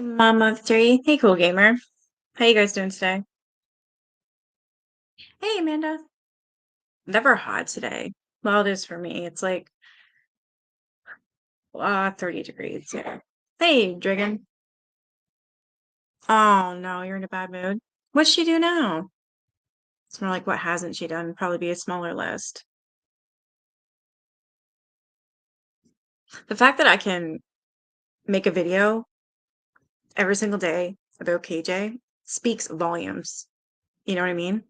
Mom of three. Hey, cool gamer. How you guys doing today? Hey, Amanda. Never hot today. Well, it is for me. It's like 30 degrees. Yeah. Hey, Dragon. Oh no, you're in a bad mood. What's she do now? It's more like what hasn't she done? Probably be a smaller list. The fact that I can make a video every single day about KJ speaks volumes. You know what I mean?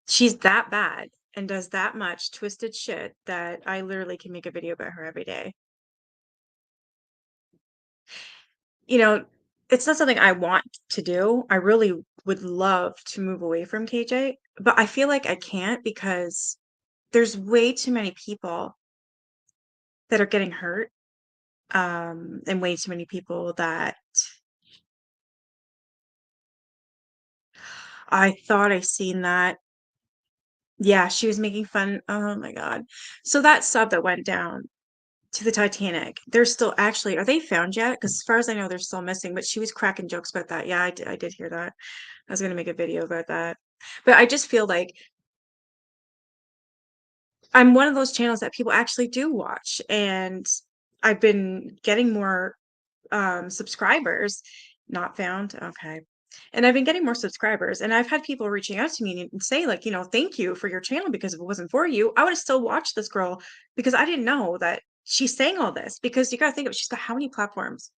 She's that bad and does that much twisted shit that I literally can make a video about her every day. You know, it's not something I want to do. I really would love to move away from KJ, but I feel like I can't because there's way too many people that are getting hurt, and way too many people that I thought I seen that. Yeah, she was making fun. Oh my God. So that sub that went down to the Titanic, they're still actually, are they found yet? Because as far as I know, they're still missing, but she was cracking jokes about that. Yeah, I did hear that. I was gonna make a video about that. But I just feel like I'm one of those channels that people actually do watch, and I've been getting more subscribers. Not found. Okay. And I've been getting more subscribers, and I've had people reaching out to me and say, like, thank you for your channel because if it wasn't for you, I would have still watched this girl because I didn't know that she's saying all this. Because you got to think of it, she's got how many platforms?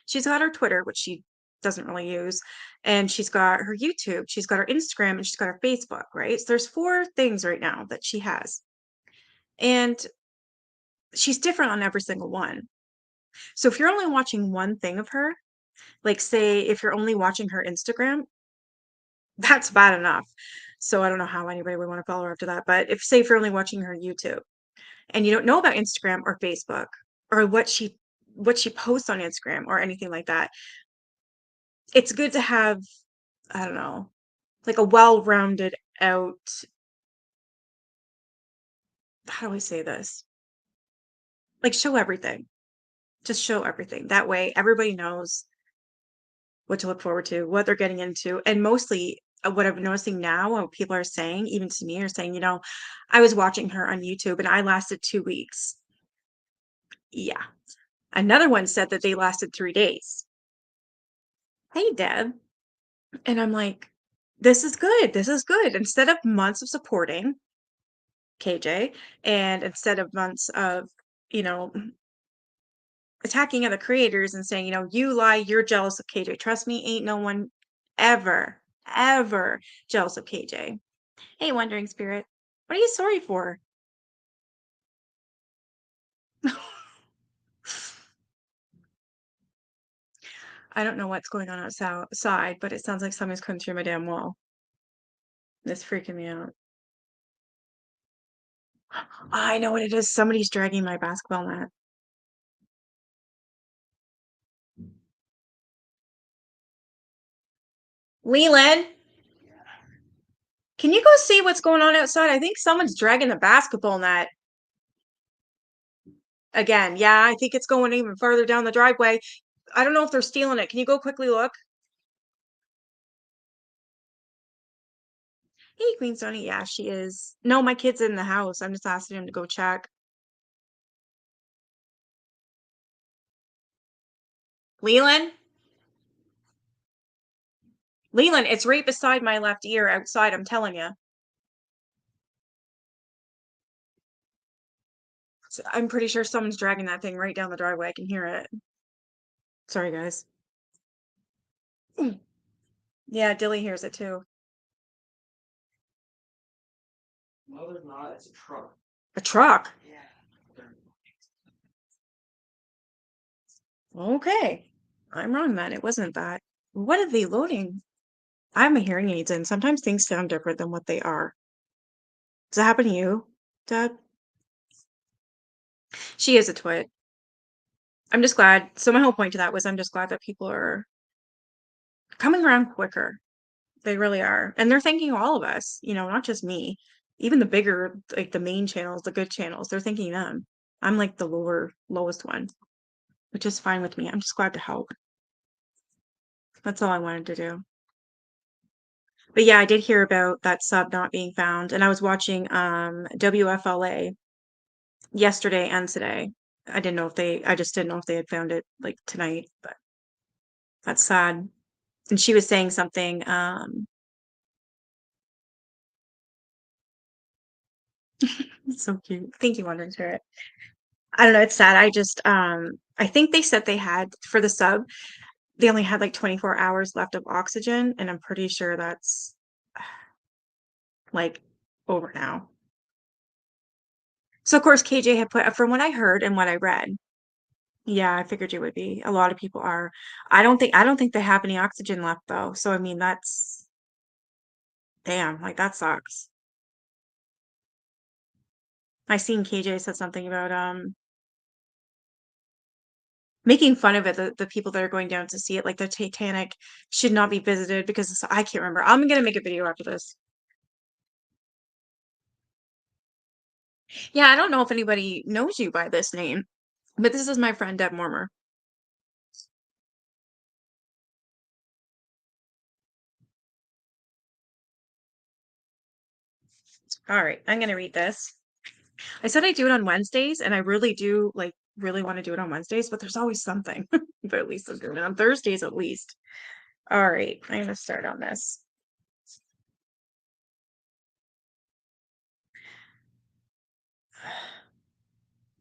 She's got her Twitter, which she doesn't really use, and she's got her YouTube, she's got her Instagram, and she's got her Facebook, right? So there's four things right now that she has. And she's different on every single one. So if you're only watching one thing of her, like say if you're only watching her Instagram, that's bad enough. So I don't know how anybody would want to follow her after that. But if say if you're only watching her YouTube and you don't know about Instagram or Facebook or what she posts on Instagram or anything like that, it's good to have, I don't know, like a well-rounded out, how do I say this? Like show everything. Just show everything. That way everybody knows what to look forward to, what they're getting into. And mostly what I'm noticing now, what people are saying, even to me, are saying, I was watching her on YouTube and I lasted 2 weeks. Yeah. Another one said that they lasted 3 days. Hey, Deb. And I'm like, this is good. This is good. Instead of months of supporting KJ and instead of months of, you know, attacking other creators and saying, you lie, you're jealous of KJ. Trust me, ain't no one ever, ever jealous of KJ. Hey, Wandering Spirit, what are you sorry for? I don't know what's going on outside, but it sounds like somebody's coming through my damn wall. It's freaking me out. I know what it is. Somebody's dragging my basketball net. Leland, can you go see what's going on outside? I think someone's dragging the basketball net. Again, yeah, I think it's going even further down the driveway. I don't know if they're stealing it. Can you go quickly look? Hey, Queen Sony. Yeah, she is. No, my kid's in the house. I'm just asking him to go check. Leland? Leland, it's right beside my left ear outside, I'm telling you. I'm pretty sure someone's dragging that thing right down the driveway. I can hear it. Sorry, guys. Yeah, Dilly hears it too. No, there's not. It's a truck. A truck? Yeah. Okay. I'm wrong then. It wasn't that. What are they loading? I have my hearing aids in. Sometimes things sound different than what they are. Does that happen to you, Dad? She is a twit. I'm just glad. So my whole point to that was I'm just glad that people are coming around quicker. They really are. And they're thanking all of us, not just me. Even the bigger, like the main channels, the good channels, they're thanking them. I'm like the lowest one, which is fine with me. I'm just glad to help. That's all I wanted to do. But yeah, I did hear about that sub not being found, and I was watching WFLA yesterday and today. I just didn't know if they had found it like tonight, but that's sad. And she was saying something, it's so cute. Thank you, Wondering Spirit. I don't know, it's sad. I think they said they had for the sub, they only had like 24 hours left of oxygen, and I'm pretty sure that's like over now. So of course KJ had put from what I heard and what I read. Yeah, I figured you would be. A lot of people are. I don't think they have any oxygen left though. So I mean that's damn, like that sucks. I seen KJ said something about making fun of it, the people that are going down to see it, like the Titanic should not be visited because I can't remember. I'm gonna make a video after this. Yeah, I don't know if anybody knows you by this name, but this is my friend Deb Mormer. All right, I'm gonna read this. I said I do it on Wednesdays, and I really do like really want to do it on Wednesdays, but there's always something. But at least I'm doing it on Thursdays at least. All right, I'm gonna start on this.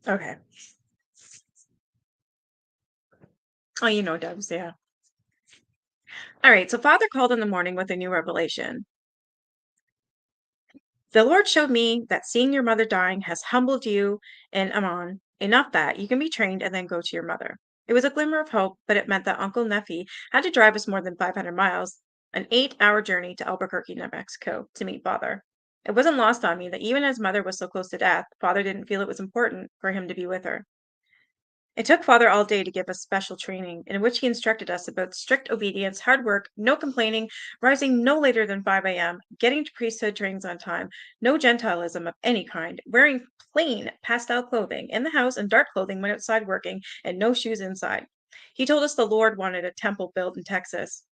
Okay. Oh, you know Debs, yeah. All right, so Father called in the morning with a new revelation. The Lord showed me that seeing your mother dying has humbled you and Amon enough that you can be trained and then go to your mother. It was a glimmer of hope, but it meant that Uncle Nephi had to drive us more than 500 miles, an 8-hour journey to Albuquerque, New Mexico, to meet Father. It wasn't lost on me that even as Mother was so close to death, Father didn't feel it was important for him to be with her. It took Father all day to give us special training, in which he instructed us about strict obedience, hard work, no complaining, rising no later than 5 a.m., getting to priesthood trainings on time, no Gentilism of any kind, wearing plain pastel clothing in the house and dark clothing when outside working, and no shoes inside. He told us the Lord wanted a temple built in Texas.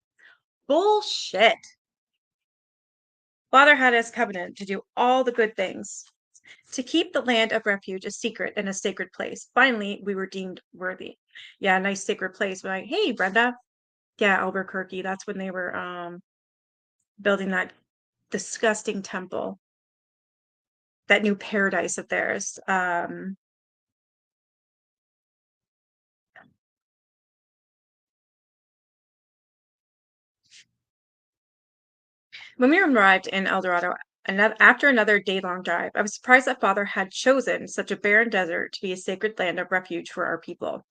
Bullshit. Father had his covenant to do all the good things, to keep the land of refuge a secret and a sacred place. Finally, we were deemed worthy. Yeah, nice sacred place. Like, hey, Brenda. Yeah, Albuquerque. That's when they were building that disgusting temple, that new paradise of theirs. When we arrived in El Dorado, after another day-long drive, I was surprised that Father had chosen such a barren desert to be a sacred land of refuge for our people.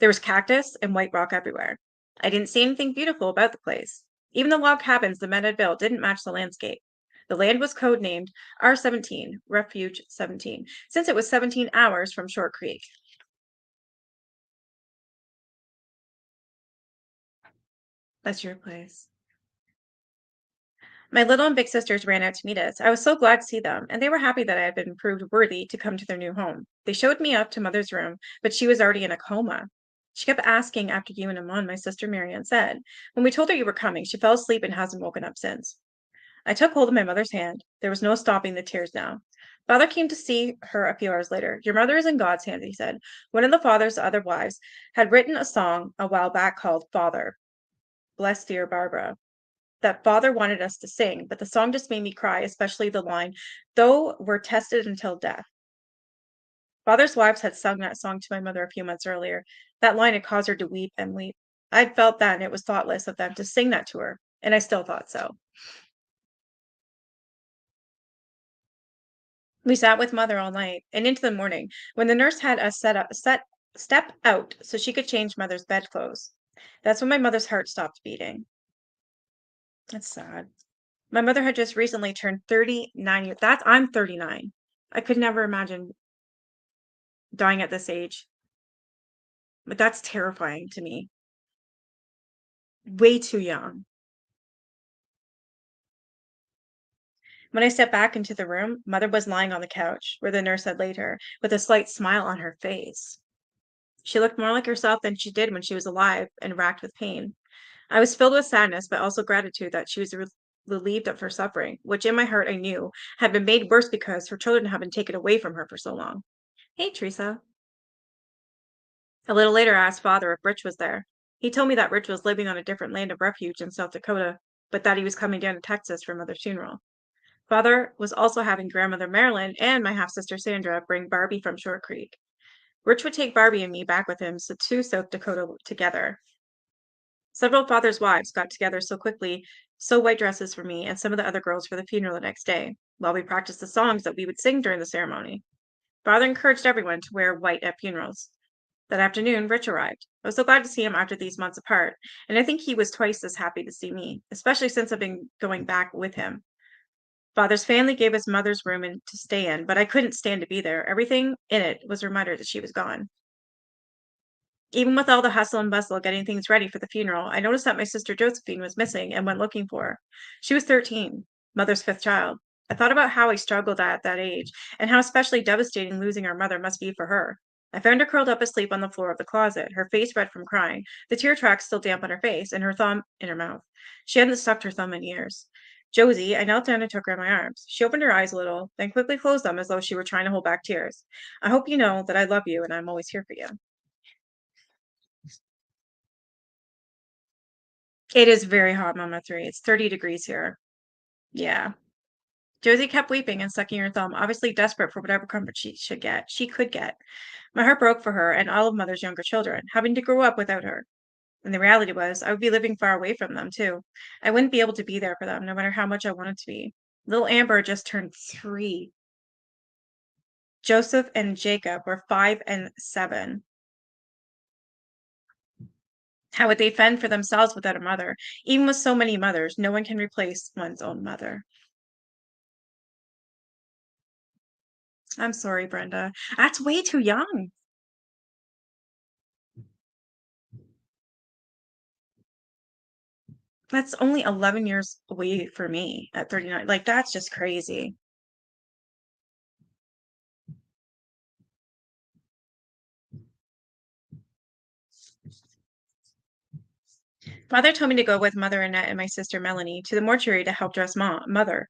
There was cactus and white rock everywhere. I didn't see anything beautiful about the place. Even the log cabins the men had built didn't match the landscape. The land was codenamed R17, Refuge 17, since it was 17 hours from Short Creek. That's your place. My little and big sisters ran out to meet us. I was so glad to see them, and they were happy that I had been proved worthy to come to their new home. They showed me up to Mother's room, but she was already in a coma. She kept asking after you and Amon, my sister Marianne said. When we told her you were coming, she fell asleep and hasn't woken up since. I took hold of my mother's hand. There was no stopping the tears now. Father came to see her a few hours later. Your mother is in God's hands, he said. One of the father's other wives had written a song a while back called Father, Bless Dear Barbara, that Father wanted us to sing, but the song just made me cry, especially the line, though we're tested until death. Father's wives had sung that song to my mother a few months earlier. That line had caused her to weep and weep. I'd felt then it was thoughtless of them to sing that to her, and I still thought so. We sat with mother all night and into the morning when the nurse had us step out so she could change mother's bedclothes. That's when my mother's heart stopped beating. That's sad. My mother had just recently turned 39 years. I'm 39. I could never imagine dying at this age, but that's terrifying to me. Way too young. When I stepped back into the room, mother was lying on the couch where the nurse had laid her, with a slight smile on her face. She looked more like herself than she did when she was alive and racked with pain. I was filled with sadness, but also gratitude that she was relieved of her suffering, which in my heart I knew had been made worse because her children had been taken away from her for so long. Hey, Teresa. A little later, I asked Father if Rich was there. He told me that Rich was living on a different land of refuge in South Dakota, but that he was coming down to Texas for Mother's funeral. Father was also having grandmother Marilyn and my half sister Sandra bring Barbie from Short Creek. Rich would take Barbie and me back with him to South Dakota together. Several of Father's wives got together so quickly, sew white dresses for me and some of the other girls for the funeral the next day, while we practiced the songs that we would sing during the ceremony. Father encouraged everyone to wear white at funerals. That afternoon, Rich arrived. I was so glad to see him after these months apart, and I think he was twice as happy to see me, especially since I've been going back with him. Father's family gave us Mother's room to stay in, but I couldn't stand to be there. Everything in it was a reminder that she was gone. Even with all the hustle and bustle getting things ready for the funeral, I noticed that my sister Josephine was missing and went looking for her. She was 13, Mother's fifth child. I thought about how I struggled at that age and how especially devastating losing our mother must be for her. I found her curled up asleep on the floor of the closet, her face red from crying, the tear tracks still damp on her face, and her thumb in her mouth. She hadn't sucked her thumb in years. Josie, I knelt down and took her in my arms. She opened her eyes a little, then quickly closed them as though she were trying to hold back tears. I hope you know that I love you and I'm always here for you. It is very hot, Mama 3. It's 30 degrees here. Yeah. Josie kept weeping and sucking her thumb, obviously desperate for whatever comfort she could get. My heart broke for her and all of Mother's younger children, having to grow up without her. And the reality was, I would be living far away from them, too. I wouldn't be able to be there for them, no matter how much I wanted to be. Little Amber just turned 3. Joseph and Jacob were 5 and 7. How would they fend for themselves without a mother? Even with so many mothers, no one can replace one's own mother. I'm sorry, Brenda. That's way too young. That's only 11 years away for me at 39. Like, that's just crazy. Father told me to go with Mother Annette and my sister Melanie to the mortuary to help dress Mother.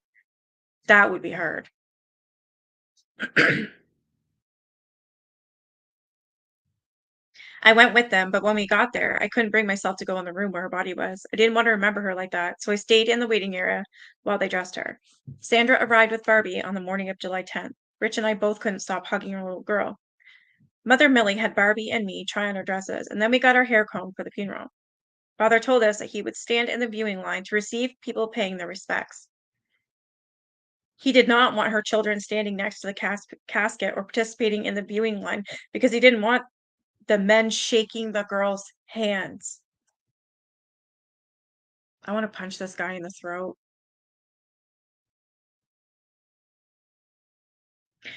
That would be hard. I went with them, but when we got there, I couldn't bring myself to go in the room where her body was. I didn't want to remember her like that, so I stayed in the waiting area while they dressed her. Sandra arrived with Barbie on the morning of July 10th. Rich and I both couldn't stop hugging our little girl. Mother Millie had Barbie and me try on our dresses, and then we got our hair combed for the funeral. Father told us that he would stand in the viewing line to receive people paying their respects. He did not want her children standing next to the casket or participating in the viewing line because he didn't want the men shaking the girl's hands. I want to punch this guy in the throat.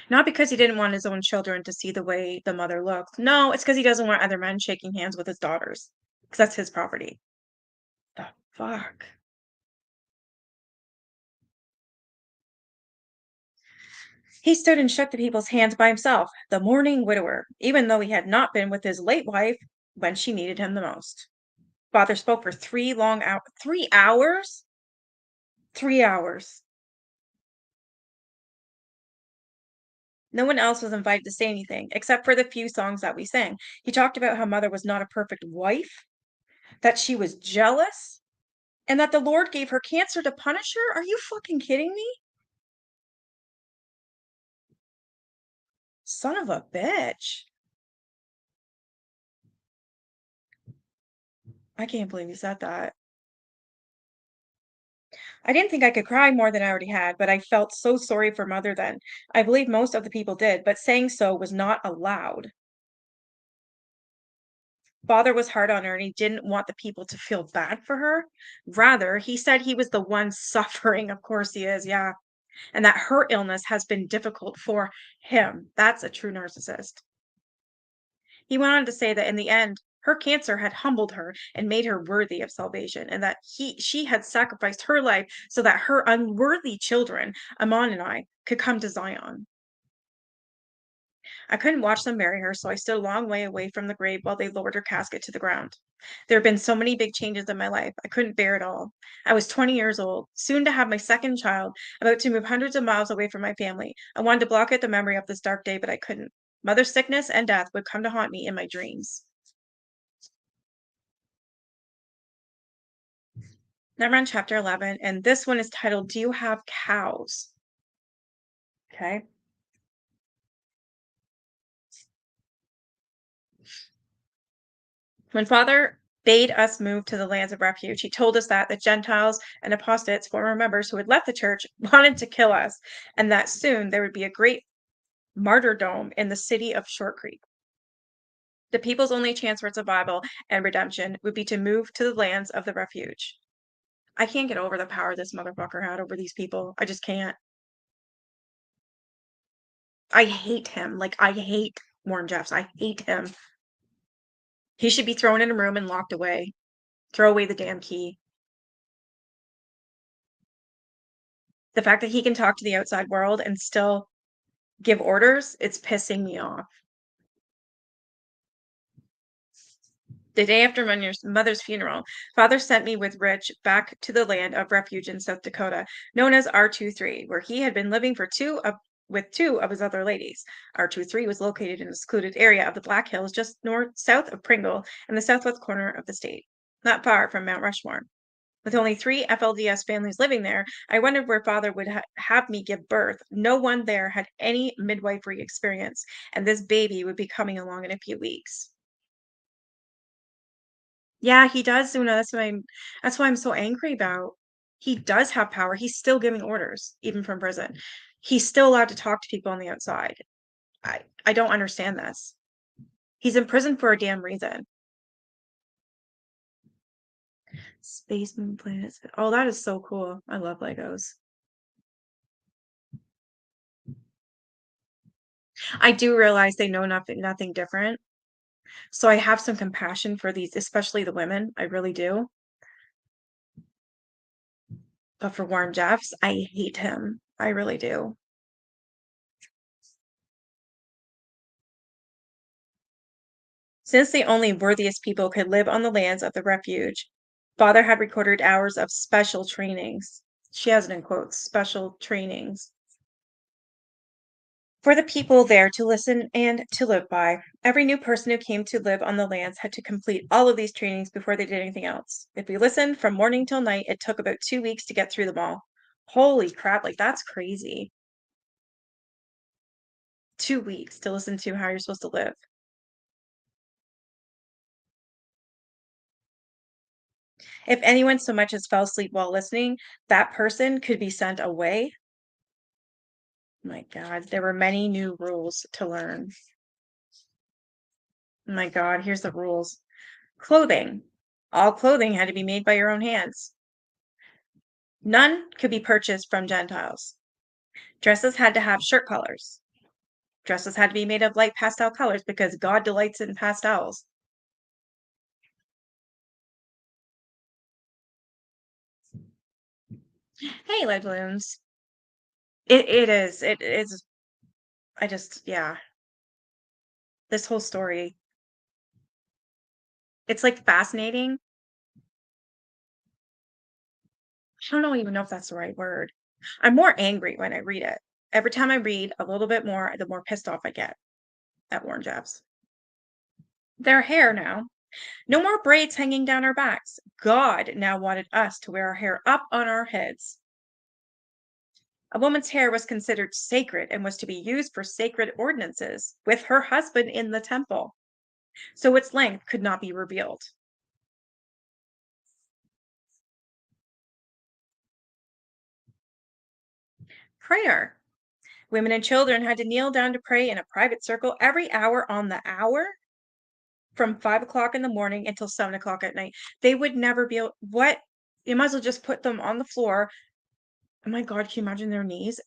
Not because he didn't want his own children to see the way the mother looked. No, it's because he doesn't want other men shaking hands with his daughters. Because that's his property. The fuck? He stood and shook the people's hands by himself, the mourning widower, even though he had not been with his late wife when she needed him the most. Father spoke for 3 long hours. 3 hours? 3 hours. No one else was invited to say anything, except for the few songs that we sang. He talked about how Mother was not a perfect wife, that she was jealous, and that the Lord gave her cancer to punish her. Are you fucking kidding me? Son of a bitch. I can't believe he said that. I didn't think I could cry more than I already had, but I felt so sorry for Mother then. I believe most of the people did, but saying so was not allowed. Father was hard on her and he didn't want the people to feel bad for her. Rather, he said he was the one suffering. Of course he is, yeah. And that her illness has been difficult for him. That's a true narcissist. He went on to say that in the end, her cancer had humbled her and made her worthy of salvation, and that she had sacrificed her life so that her unworthy children, Amon and I, could come to Zion. I couldn't watch them bury her, so I stood a long way away from the grave while they lowered her casket to the ground. There have been so many big changes in my life. I couldn't bear it all. I was 20 years old, soon to have my second child, about to move hundreds of miles away from my family. I wanted to block out the memory of this dark day, but I couldn't. Mother's sickness and death would come to haunt me in my dreams. Now we're on chapter 11, and this one is titled, Do You Have Cows? Okay. When Father bade us move to the lands of refuge, he told us that the Gentiles and apostates, former members who had left the church, wanted to kill us, and that soon there would be a great martyrdom in the city of Short Creek. The people's only chance for survival and redemption would be to move to the lands of the refuge. I can't get over the power this motherfucker had over these people. I just can't. I hate him. Like, I hate Warren Jeffs. I hate him. He should be thrown in a room and locked away. Throw away the damn key. The fact that he can talk to the outside world and still give orders, it's pissing me off. The day after my mother's funeral, Father sent me with Rich back to the land of refuge in South Dakota, known as R23, where he had been living with two of his other ladies. R23 was located in a secluded area of the Black Hills just south of Pringle in the southwest corner of the state, not far from Mount Rushmore. With only 3 FLDS families living there, I wondered where Father would have me give birth. No one there had any midwifery experience, and this baby would be coming along in a few weeks. Yeah, he does, Una, that's why I'm so angry about. He does have power. He's still giving orders, even from prison. He's still allowed to talk to people on the outside. I don't understand this. He's in prison for a damn reason. Space Moon Planets. Oh, that is so cool. I love Legos. I do realize they know nothing different. So I have some compassion for these, especially the women. I really do. But for Warren Jeffs, I hate him. I really do. Since the only worthiest people could live on the lands of the refuge, Father had recorded hours of special trainings. She has it in quotes, special trainings for the people there to listen and to live by. Every new person who came to live on the lands had to complete all of these trainings before they did anything else. If we listened from morning till night, it took about 2 weeks to get through them all. Holy crap, like that's crazy. 2 weeks to listen to how you're supposed to live. If anyone so much as fell asleep while listening, that person could be sent away. My God, there were many new rules to learn. My God, here's the rules. Clothing. All clothing had to be made by your own hands. None could be purchased from Gentiles. Dresses had to have shirt colors. Dresses had to be made of light pastel colors because God delights in pastels. Hey, light balloons. It is. It is. I just, yeah. This whole story. It's like fascinating. I don't even know if that's the right word. I'm more angry when I read it. Every time I read a little bit more, the more pissed off I get at Warren Jeffs. Their hair now. No more braids hanging down our backs. God now wanted us to wear our hair up on our heads. A woman's hair was considered sacred and was to be used for sacred ordinances with her husband in the temple, so its length could not be revealed. Prayer. Women and children had to kneel down to pray in a private circle every hour on the hour from 5 o'clock in the morning until 7 o'clock at night. They would never be able, what? You might as well just put them on the floor. Oh my God, can you imagine their knees?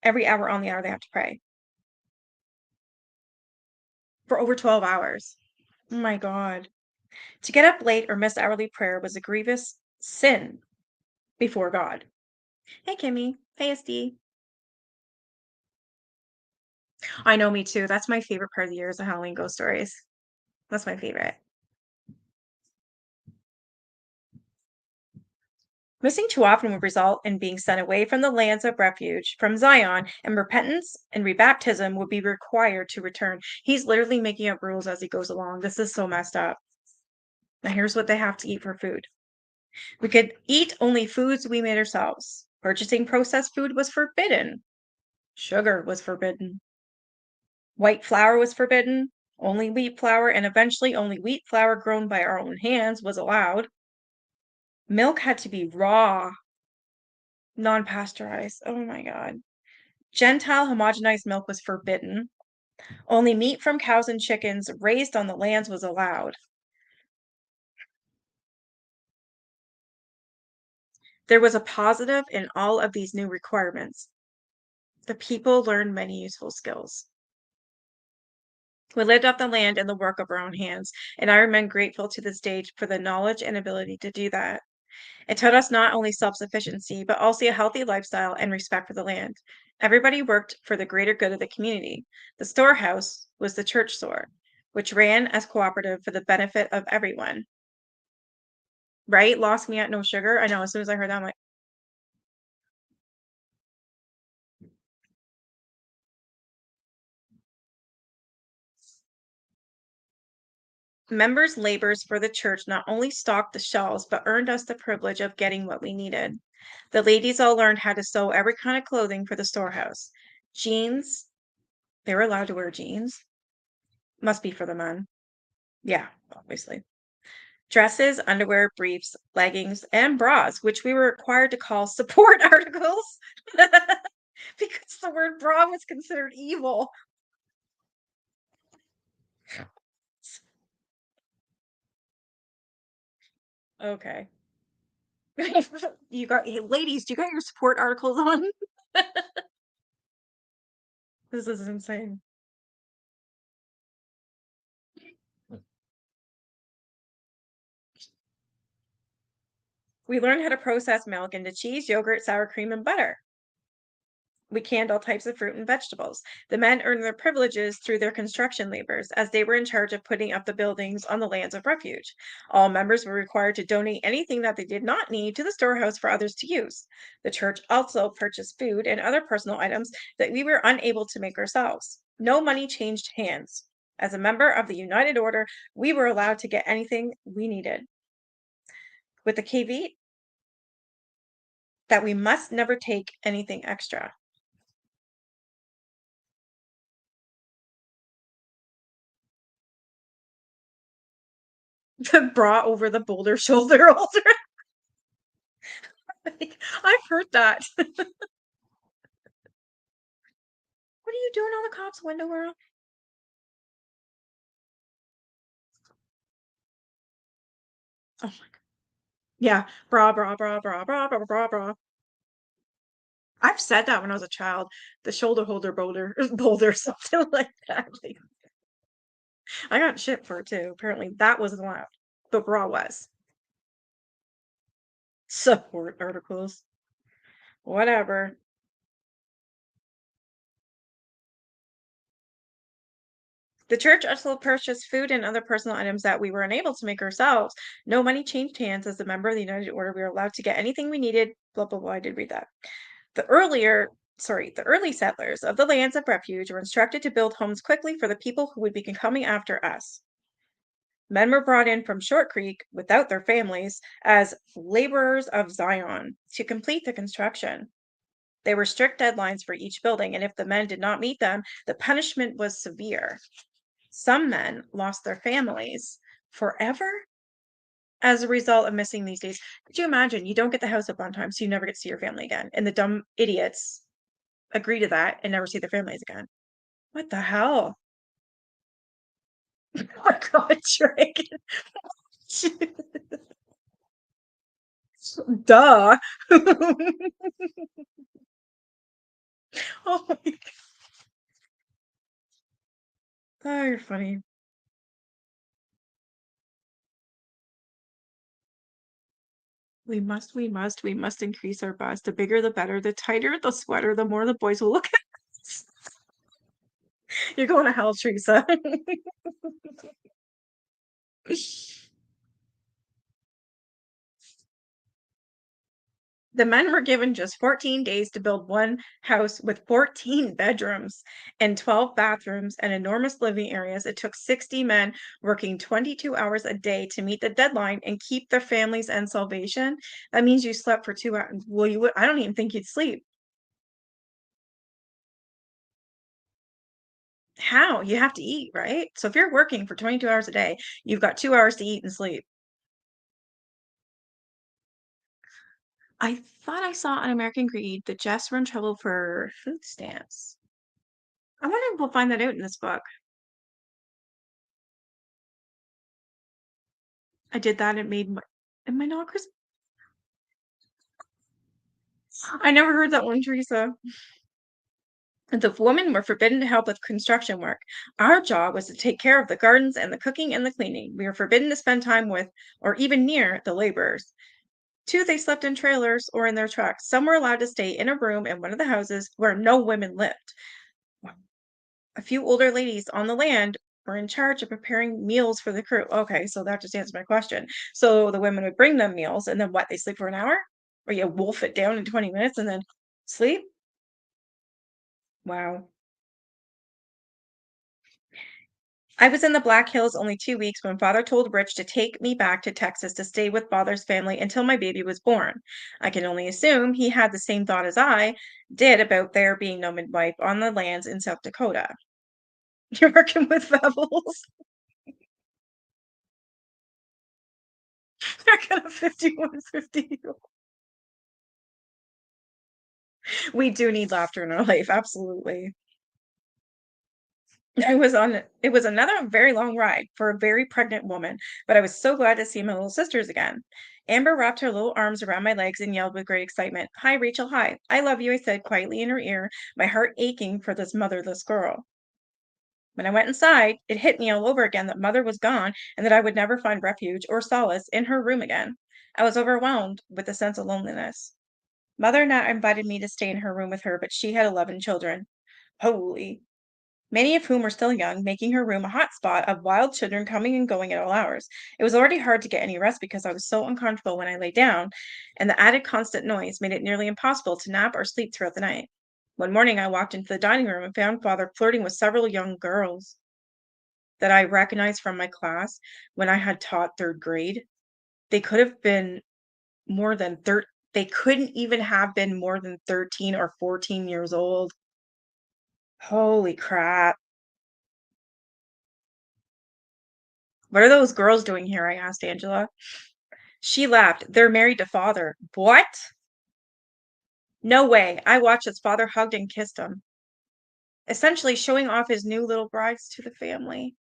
Every hour on the hour they have to pray for over 12 hours. Oh my God. To get up late or miss hourly prayer was a grievous sin before God. Hey, Kimmy. Hey, SD. I know, me too. That's my favorite part of the year is the Halloween ghost stories. That's my favorite. Missing too often would result in being sent away from the lands of refuge from Zion, and repentance and rebaptism would be required to return. He's literally making up rules as he goes along. This is so messed up. Now, here's what they have to eat for food. We could eat only foods we made ourselves. Purchasing processed food was forbidden. Sugar was forbidden. White flour was forbidden. Only wheat flour, and eventually only wheat flour grown by our own hands was allowed. Milk had to be raw, non-pasteurized. Oh my God. Gentile homogenized milk was forbidden. Only meat from cows and chickens raised on the lands was allowed. There was a positive in all of these new requirements. The people learned many useful skills. We lived off the land and the work of our own hands, and I remain grateful to this day for the knowledge and ability to do that. It taught us not only self-sufficiency, but also a healthy lifestyle and respect for the land. Everybody worked for the greater good of the community. The storehouse was the church store, which ran as cooperative for the benefit of everyone. Right? Lost me at no sugar. I know, as soon as I heard that, I'm like, members' labors for the church not only stocked the shelves, but earned us the privilege of getting what we needed. The ladies all learned how to sew every kind of clothing for the storehouse. Jeans, they were allowed to wear jeans. Must be for the men. Yeah, obviously. Dresses, underwear, briefs, leggings, and bras, which we were required to call support articles because the word bra was considered evil. Okay. You got, hey, ladies, do you got your support articles on? This is insane. We learned how to process milk into cheese, yogurt, sour cream, and butter. We canned all types of fruit and vegetables. The men earned their privileges through their construction labors, as they were in charge of putting up the buildings on the lands of refuge. All members were required to donate anything that they did not need to the storehouse for others to use. The church also purchased food and other personal items that we were unable to make ourselves. No money changed hands. As a member of the United Order, we were allowed to get anything we needed. With the caveat that we must never take anything extra. The bra over the boulder shoulder holder. Like, I've heard that. What are you doing on the cop's window, girl? Oh my god. Yeah, bra, bra, bra, bra, bra, bra, bra, bra. I've said that when I was a child. The shoulder holder boulder, boulder, something like that. Like, I got shit for it too. Apparently, that wasn't allowed. The bra was. Support articles. Whatever. The church also purchased food and other personal items that we were unable to make ourselves. No money changed hands. As a member of the United Order, we were allowed to get anything we needed. Blah, blah, blah. I did read that. The early settlers of the lands of refuge were instructed to build homes quickly for the people who would be coming after us. Men were brought in from Short Creek without their families as laborers of Zion to complete the construction. There were strict deadlines for each building, and if the men did not meet them, the punishment was severe. Some men lost their families forever as a result of missing these days. Could you imagine? You don't get the house up on time, so you never get to see your family again. And the dumb idiots agree to that and never see their families again. What the hell? Oh my god, Dragon. Duh. Oh my god. Oh, you're funny. We must increase our bust. The bigger the better. The tighter the sweater, the more the boys will look at us. You're going to hell, Teresa. The men were given just 14 days to build one house with 14 bedrooms and 12 bathrooms and enormous living areas. It took 60 men working 22 hours a day to meet the deadline and keep their families and salvation. That means you slept for 2 hours. Well, you would, I don't even think you'd sleep. How? You have to eat, right? So if you're working for 22 hours a day, you've got 2 hours to eat and sleep. I thought I saw on American Greed that Jeffs were in trouble for food stamps. I wonder if we'll find that out in this book. I did that. It made my, am I not Chris? I never heard that one, Teresa. The women were forbidden to help with construction work. Our job was to take care of the gardens and the cooking and the cleaning. We were forbidden to spend time with or even near the laborers. Two, they slept in trailers or in their trucks. Some were allowed to stay in a room in one of the houses where no women lived. A few older ladies on the land were in charge of preparing meals for the crew. Okay, so that just answered my question. So the women would bring them meals and then what? They sleep for an hour? Or you wolf it down in 20 minutes and then sleep? Wow. I was in the Black Hills only 2 weeks when father told Rich to take me back to Texas to stay with father's family until my baby was born. I can only assume he had the same thought as I did about there being no midwife on the lands in South Dakota. You're working with rebels. They're gonna 5150 you. We do need laughter in our life, absolutely. It was another very long ride for a very pregnant woman, but I was so glad to see my little sisters again. Amber wrapped her little arms around my legs and yelled with great excitement, "Hi, Rachel, hi. I love you," I said quietly in her ear, my heart aching for this motherless girl. When I went inside, it hit me all over again that mother was gone and that I would never find refuge or solace in her room again. I was overwhelmed with a sense of loneliness. Mother now invited me to stay in her room with her, but she had 11 children. Holy, many of whom were still young, making her room a hot spot of wild children coming and going at all hours. It was already hard to get any rest because I was so uncomfortable when I lay down, and the added constant noise made it nearly impossible to nap or sleep throughout the night. One morning, I walked into the dining room and found father flirting with several young girls that I recognized from my class when I had taught third grade. They could have been more than they couldn't even have been more than 13 or 14 years old. Holy crap. "What are those girls doing here?" I asked Angela. She laughed. "They're married to father." "What?" "No way." I watched as father hugged and kissed them, essentially showing off his new little brides to the family.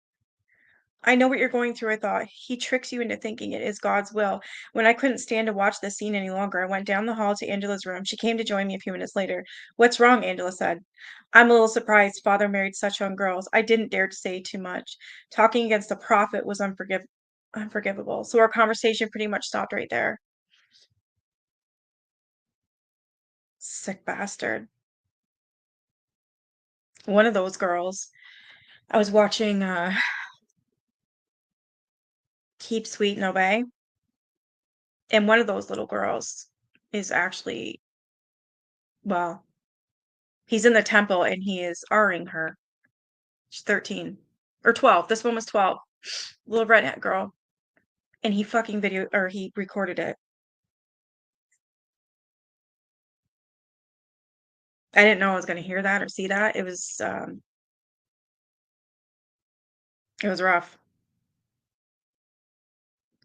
I know what you're going through, I thought. He tricks you into thinking it is God's will. When I couldn't stand to watch this scene any longer, I went down the hall to Angela's room. She came to join me a few minutes later. "What's wrong?" Angela said. "I'm a little surprised father married such young girls. I didn't dare to say too much. Talking against the prophet was unforgivable. So our conversation pretty much stopped right there." Sick bastard. One of those girls. I was watching Keep Sweet and Obey, and one of those little girls is actually, well, he's in the temple and he is R-ing her. She's 13 or 12. This one was 12. Little redhead girl. And he fucking video or he recorded it. I didn't know I was gonna hear that or see that. It was rough.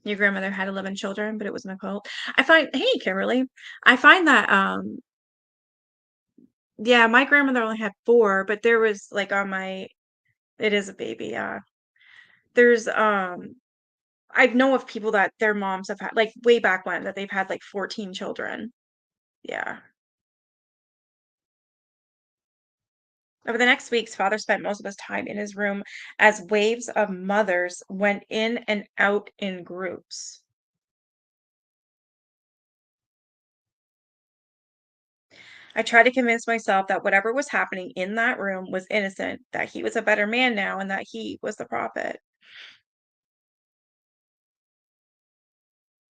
Your grandmother had 11 children, but it was in a cult. I find, hey, Kimberly, I find that yeah, my grandmother only had 4, but there was like on my, it is a baby, yeah. There's I know of people that their moms have had like way back when that they've had like 14 children. Yeah. Over the next weeks, father spent most of his time in his room as waves of mothers went in and out in groups. I tried to convince myself that whatever was happening in that room was innocent, that he was a better man now, and that he was the prophet.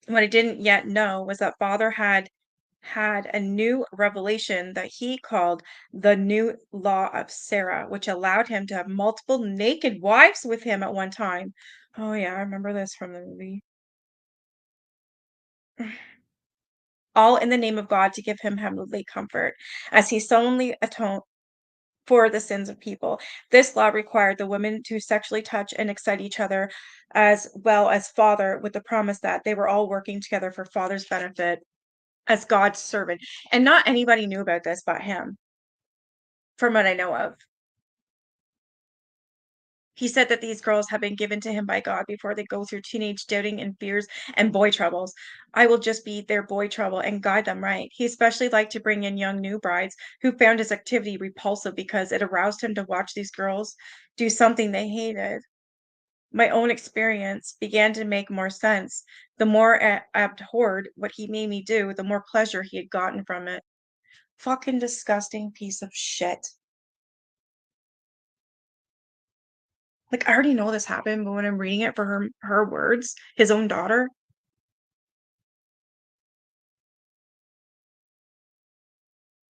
What I didn't yet know was that Father had a new revelation that he called the new law of Sarah, which allowed him to have multiple naked wives with him at one time. Oh, yeah, I remember this from the movie. All in the name of God to give him heavenly comfort as he solemnly atoned for the sins of people. This law required the women to sexually touch and excite each other as well as Father, with the promise that they were all working together for Father's benefit as God's servant. And not anybody knew about this but him, from what I know of. He said that these girls have been given to him by God before they go through teenage doubting and fears and boy troubles. I will just be their boy trouble and guide them right. He especially liked to bring in young new brides who found his activity repulsive because it aroused him to watch these girls do something they hated. My own experience began to make more sense. The more I abhorred what he made me do, the more pleasure he had gotten from it. Fucking disgusting piece of shit. Like, I already know this happened, but when I'm reading it for her words, his own daughter,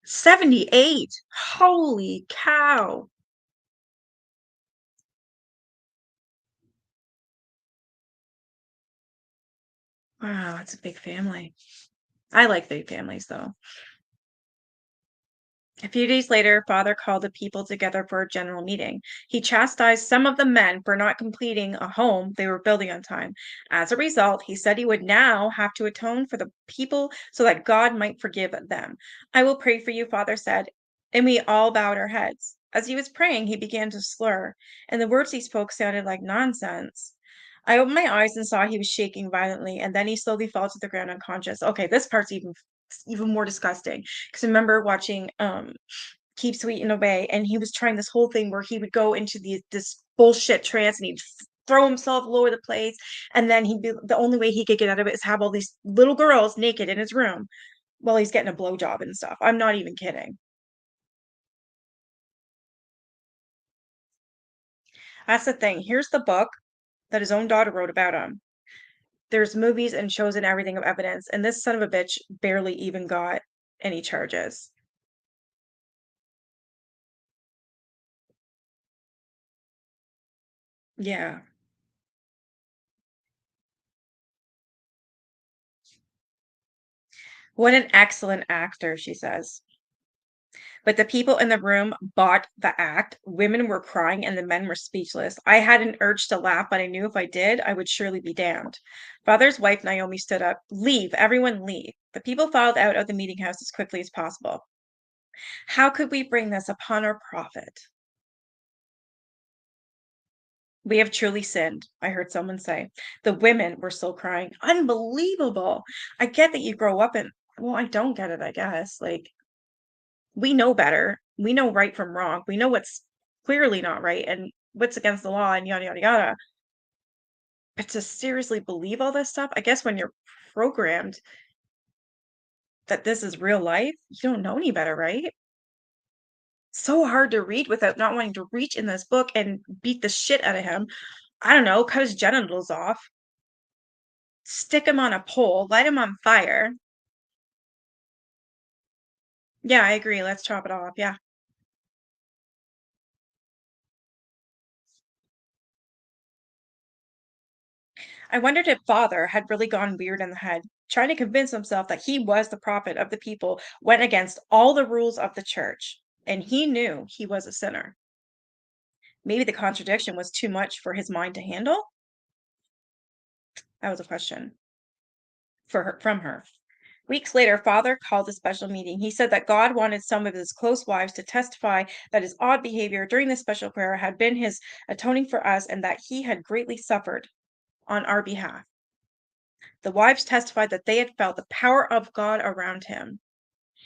78. Holy cow. Wow, that's a big family. I like big families, though. A few days later, Father called the people together for a general meeting. He chastised some of the men for not completing a home they were building on time. As a result, he said he would now have to atone for the people so that God might forgive them. I will pray for you, Father said, and we all bowed our heads. As he was praying, he began to slur, and the words he spoke sounded like nonsense. I opened my eyes and saw he was shaking violently, and then he slowly fell to the ground unconscious. Okay, this part's even more disgusting. Because I remember watching Keep Sweet and Obey, and he was trying this whole thing where he would go into this bullshit trance and he'd throw himself all over the place, and then he'd be the only way he could get out of it is have all these little girls naked in his room while he's getting a blowjob and stuff. I'm not even kidding. That's the thing. Here's the book that his own daughter wrote about him. There's movies and shows and everything of evidence, and this son of a bitch barely even got any charges. Yeah. What an excellent actor, she says. But the people in the room bought the act. Women were crying and the men were speechless. I had an urge to laugh, but I knew if I did, I would surely be damned. Father's wife, Naomi, stood up. Leave, everyone leave. The people filed out of the meeting house as quickly as possible. How could we bring this upon our prophet? We have truly sinned, I heard someone say. The women were still crying. Unbelievable. I get that you grow up and, well, I don't get it, I guess. Like, we know better. We know right from wrong. We know what's clearly not right and what's against the law and yada, yada, yada. But to seriously believe all this stuff, I guess when you're programmed that this is real life, you don't know any better, right? So hard to read without not wanting to reach in this book and beat the shit out of him. I don't know, cut his genitals off, stick him on a pole, light him on fire. Yeah, I agree. Let's chop it off. Yeah. I wondered if Father had really gone weird in the head, trying to convince himself that he was the prophet of the people, went against all the rules of the church, and he knew he was a sinner. Maybe the contradiction was too much for his mind to handle? That was a question for her, from her. Weeks later, Father called a special meeting. He said that God wanted some of his close wives to testify that his odd behavior during the special prayer had been his atoning for us and that he had greatly suffered on our behalf. The wives testified that they had felt the power of God around him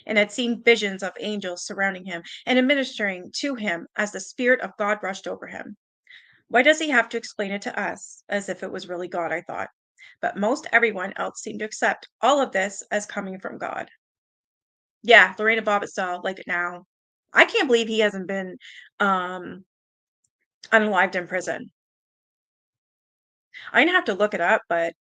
and had seen visions of angels surrounding him and administering to him as the Spirit of God rushed over him. Why does he have to explain it to us as if it was really God? I thought. But most everyone else seemed to accept all of this as coming from God. Yeah, Lorena Bobbitt style, like now. I can't believe he hasn't been um unalived in prison. I'm gonna have to look it up, but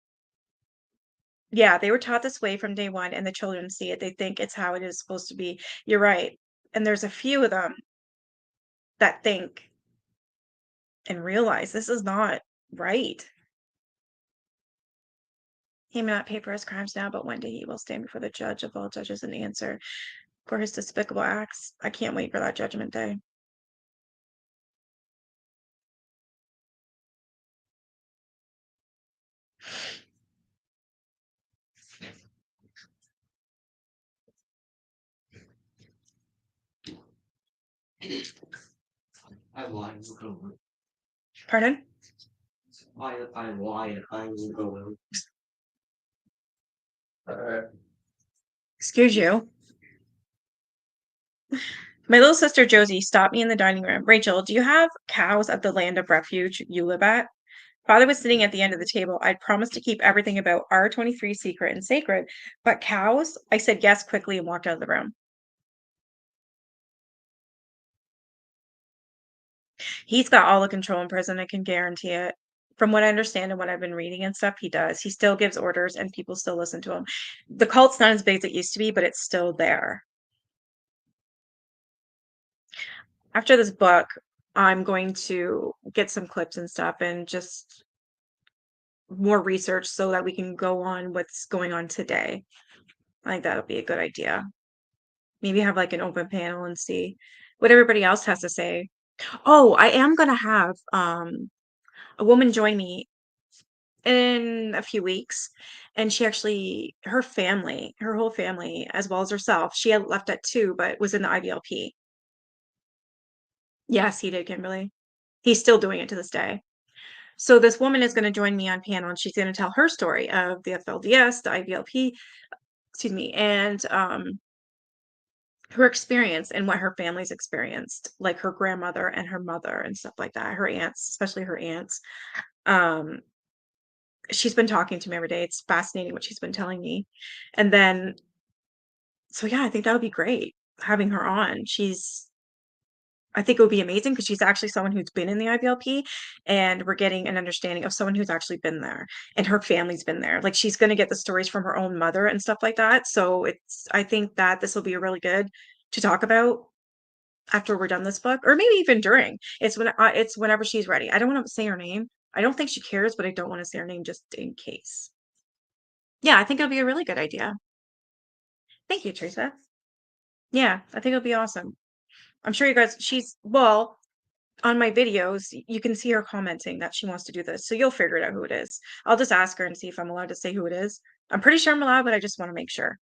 yeah, they were taught this way from day one, and the children see it. They think it's how it is supposed to be. You're right. And there's a few of them that think and realize this is not right. He may not pay for his crimes now, but one day he will stand before the judge of all judges and answer for his despicable acts. I can't wait for that judgment day. I lied. We'll go over. Pardon? I lied. I will go over. Alright. Excuse you. My little sister Josie stopped me in the dining room. Rachel, do you have cows at the land of refuge you live at? Father was sitting at the end of the table. I'd promised to keep everything about R23 secret and sacred, but cows? I said yes quickly and walked out of the room. He's got all the control in prison, I can guarantee it. From what I understand and what I've been reading and stuff, he does. He still gives orders and people still listen to him. The cult's not as big as it used to be, but it's still there. After this book, I'm going to get some clips and stuff and just more research so that we can go on what's going on today. I think that'll be a good idea. Maybe have like an open panel and see what everybody else has to say. Oh, I am gonna have a woman join me in a few weeks, and she actually her family, her whole family, as well as herself, she had left at 2, but was in the IBLP. Yes, he did, Kimberly. He's still doing it to this day. So this woman is going to join me on panel, and she's going to tell her story of the FLDS, the IBLP, excuse me, and her experience and what her family's experienced, like her grandmother and her mother and stuff like that. Her aunts, especially her aunts. Um, she's been talking to me every day. It's fascinating what she's been telling me. And then, so yeah, I think that would be great having her on. I think it would be amazing because she's actually someone who's been in the IBLP, and we're getting an understanding of someone who's actually been there and her family's been there. Like she's going to get the stories from her own mother and stuff like that. So I think that this will be really good to talk about after we're done this book, or maybe even during. It's whenever she's ready. I don't want to say her name. I don't think she cares, but I don't want to say her name just in case. Yeah, I think it'll be a really good idea. Thank you, Teresa. Yeah, I think it'll be awesome. I'm sure you guys, well, on my videos, you can see her commenting that she wants to do this. So you'll figure it out who it is. I'll just ask her and see if I'm allowed to say who it is. I'm pretty sure I'm allowed, but I just want to make sure.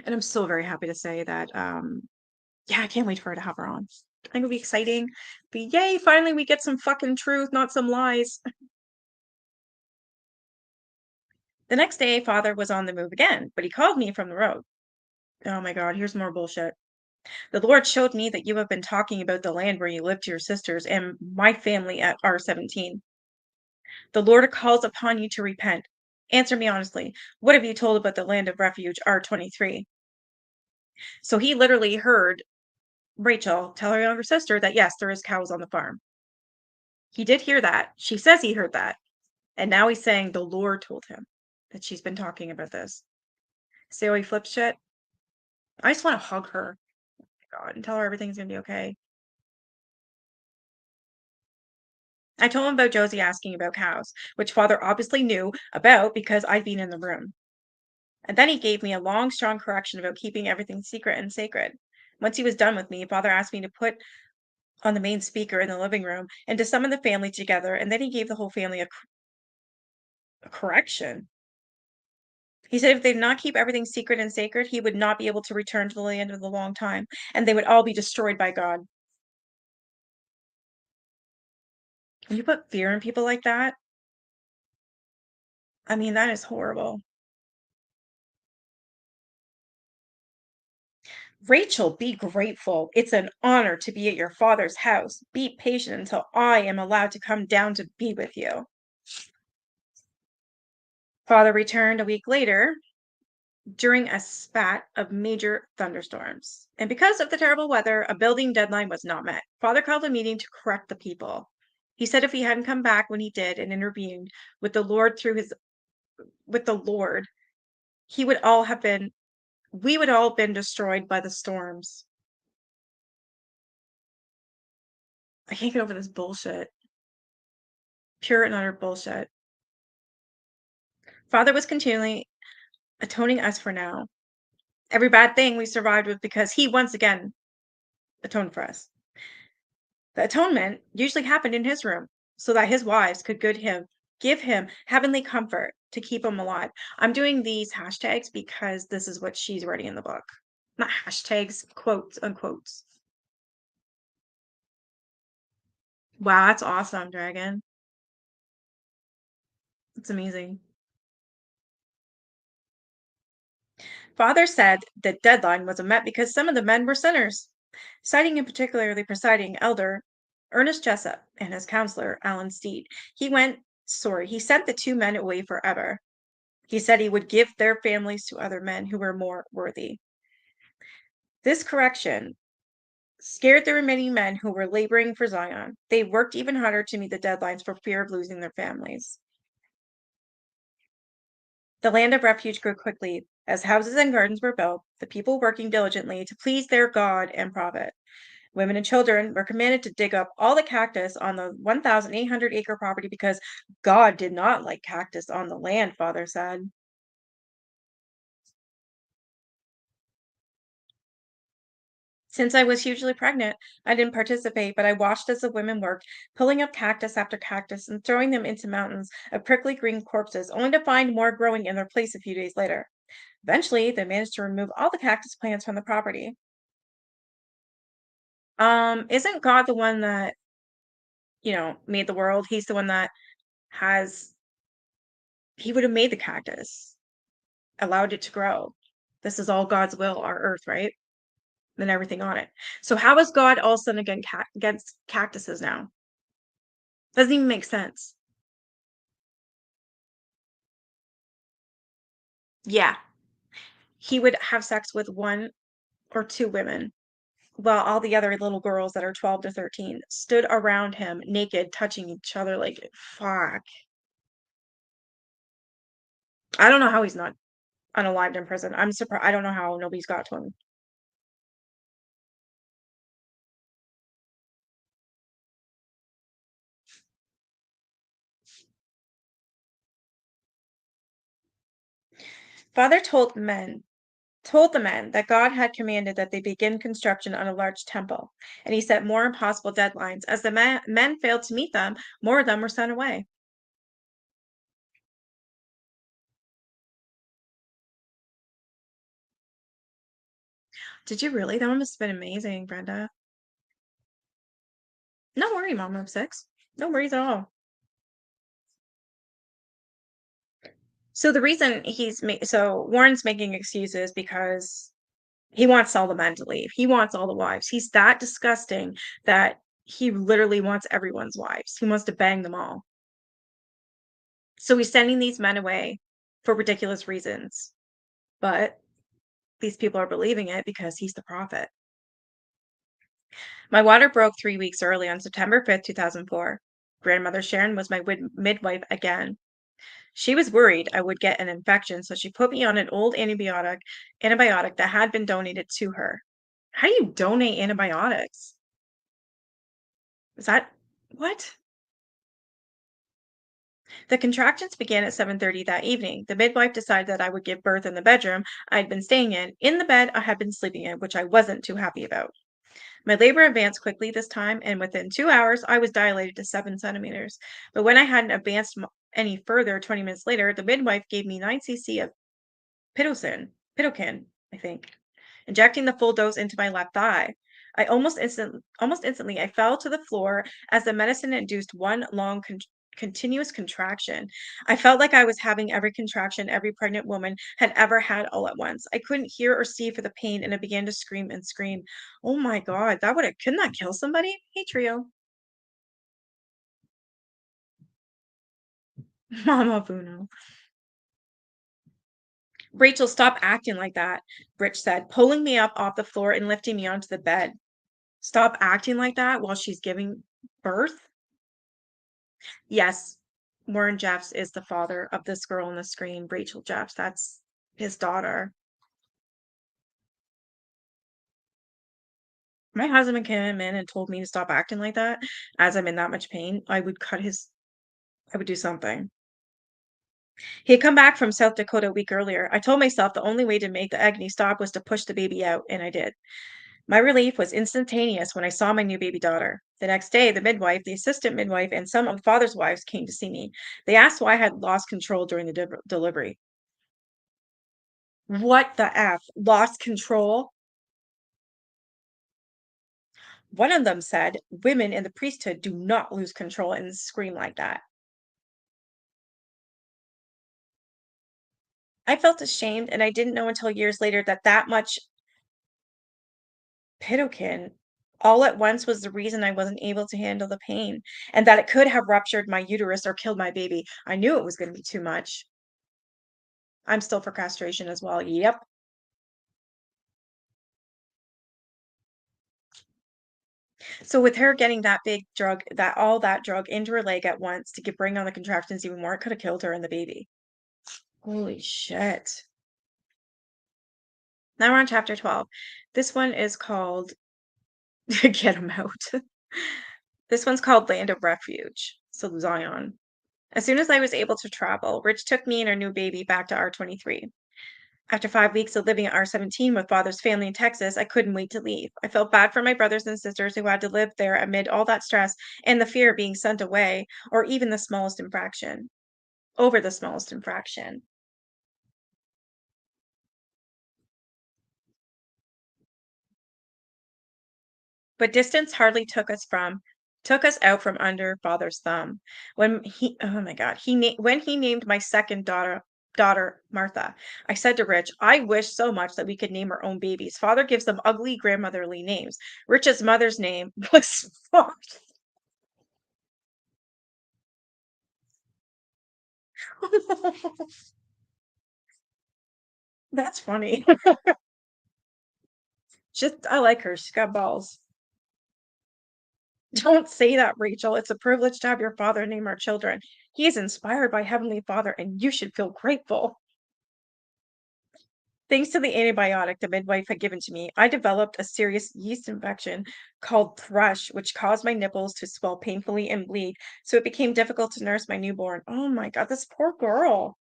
And I'm so very happy to say that, yeah, I can't wait for her to have her on. I think it'll be exciting. But yay, finally we get some fucking truth, not some lies. The next day, father was on the move again, but he called me from the road. Oh my God, here's more bullshit. The Lord showed me that you have been talking about the land where you live to your sisters and my family at R17. The Lord calls upon you to repent. Answer me honestly. What have you told about the land of refuge R23? So he literally heard Rachel tell her younger sister that yes, there is cows on the farm. He did hear that. She says he heard that. And now he's saying the Lord told him that she's been talking about this. See how he flips shit? I just want to hug her. Oh my God, and tell her everything's gonna be okay. I told him about Josie asking about cows, which father obviously knew about because I'd been in the room. And then he gave me a long, strong correction about keeping everything secret and sacred. Once he was done with me, father asked me to put on the main speaker in the living room and to summon the family together, and then he gave the whole family a correction. He said if they did not keep everything secret and sacred, he would not be able to return to the land of the long time, and they would all be destroyed by God. When you put fear in people like that, I mean, that is horrible. Rachel, be grateful. It's an honor to be at your father's house. Be patient until I am allowed to come down to be with you. Father returned a week later during a spat of major thunderstorms. And because of the terrible weather, a building deadline was not met. Father called a meeting to correct the people. He said if he hadn't come back when he did and intervened with the Lord through his with the Lord, he would all have been we would all been destroyed by the storms. I can't get over this bullshit. Pure and utter bullshit. Father was continually atoning us for now. Every bad thing we survived was because he once again atoned for us. The atonement usually happened in his room so that his wives could give him heavenly comfort to keep him alive. I'm doing these hashtags because this is what she's writing in the book. Not hashtags, quotes, unquotes. Wow, that's awesome, Dragon. That's amazing. Father said the deadline wasn't met because some of the men were sinners, citing in particular the presiding elder, Ernest Jessup, and his counselor, Alan Steed. He sent the two men away forever. He said he would give their families to other men who were more worthy. This correction scared the remaining men who were laboring for Zion. They worked even harder to meet the deadlines for fear of losing their families. The land of refuge grew quickly as houses and gardens were built, the people working diligently to please their God and prophet. Women and children were commanded to dig up all the cactus on the 1,800-acre property because God did not like cactus on the land, Father said. Since I was hugely pregnant, I didn't participate, but I watched as the women worked, pulling up cactus after cactus and throwing them into mountains of prickly green corpses, only to find more growing in their place a few days later. Eventually, they managed to remove all the cactus plants from the property. Isn't God the one that, made the world? He's the one that has he would have made the cactus, allowed it to grow. This is all God's will, our earth, right? And everything on it. So how is God all of a sudden against cactuses now? Doesn't even make sense. Yeah. He would have sex with one or two women while all the other little girls that are 12 to 13 stood around him naked, touching each other like, fuck. I don't know how he's not unalived in prison. I'm surprised. I don't know how nobody's got to him. Father told the men that God had commanded that they begin construction on a large temple, and he set more impossible deadlines. As the men failed to meet them, more of them were sent away. Did you really? That must have been amazing, Brenda. No worry, Mom of Six. No worries at all. So the reason so Warren's making excuses because he wants all the men to leave. He wants all the wives. He's that disgusting that he literally wants everyone's wives. He wants to bang them all. So he's sending these men away for ridiculous reasons. But these people are believing it because he's the prophet. My water broke 3 weeks early on September 5th, 2004. Grandmother Sharon was my midwife again. She was worried I would get an infection, so she put me on an old antibiotic that had been donated to her. How do you donate antibiotics? Is that what? The contractions began at 7:30 that evening. The midwife decided that I would give birth in the bedroom I had been staying in the bed I had been sleeping in, which I wasn't too happy about. My labor advanced quickly this time, and within 2 hours, I was dilated to 7 centimeters. But when I hadn't advanced any further, 20 minutes later, the midwife gave me 9 cc of Pidocan, I think, injecting the full dose into my left thigh. Almost instantly, I fell to the floor as the medicine induced one long, continuous contraction. I felt like I was having every contraction every pregnant woman had ever had all at once. I couldn't hear or see for the pain, and I began to scream and scream. Oh my God, couldn't that kill somebody? Hey, Trio. Mama Bruno. Rachel, stop acting like that, Rich said, pulling me up off the floor and lifting me onto the bed. Stop acting like that while she's giving birth? Yes, Warren Jeffs is the father of this girl on the screen, Rachel Jeffs. That's his daughter. My husband came in and told me to stop acting like that as I'm in that much pain. I would do something. He had come back from South Dakota a week earlier. I told myself the only way to make the agony stop was to push the baby out, and I did. My relief was instantaneous when I saw my new baby daughter. The next day, the midwife, the assistant midwife, and some of the father's wives came to see me. They asked why I had lost control during the delivery. What the F? Lost control? One of them said, women in the priesthood do not lose control and scream like that. I felt ashamed, and I didn't know until years later that that much Pidokin all at once was the reason I wasn't able to handle the pain, and that it could have ruptured my uterus or killed my baby. I knew it was gonna be too much. I'm still for castration as well. Yep. So with her getting that big drug, that drug into her leg at once to bring on the contractions even more, it could have killed her and the baby. Holy shit. Now we're on chapter 12. This one is called Get 'em out. This one's called Land of Refuge. So Zion. As soon as I was able to travel, Rich took me and our new baby back to R23. After 5 weeks of living at R17 with father's family in Texas, I couldn't wait to leave. I felt bad for my brothers and sisters who had to live there amid all that stress and the fear of being sent away, or even the smallest infraction, over the smallest infraction. But distance hardly took us out from under father's thumb. Oh my God, when he named my second daughter Martha, I said to Rich, I wish so much that we could name our own babies. Father gives them ugly grandmotherly names. Rich's mother's name was Fox. That's funny. Just I like her. She's got balls. Don't say that, Rachel. It's a privilege to have your father name our children. He is inspired by Heavenly Father, and you should feel grateful. Thanks to the antibiotic the midwife had given to me, I developed a serious yeast infection called thrush, which caused my nipples to swell painfully and bleed, so it became difficult to nurse my newborn. Oh my God, this poor girl.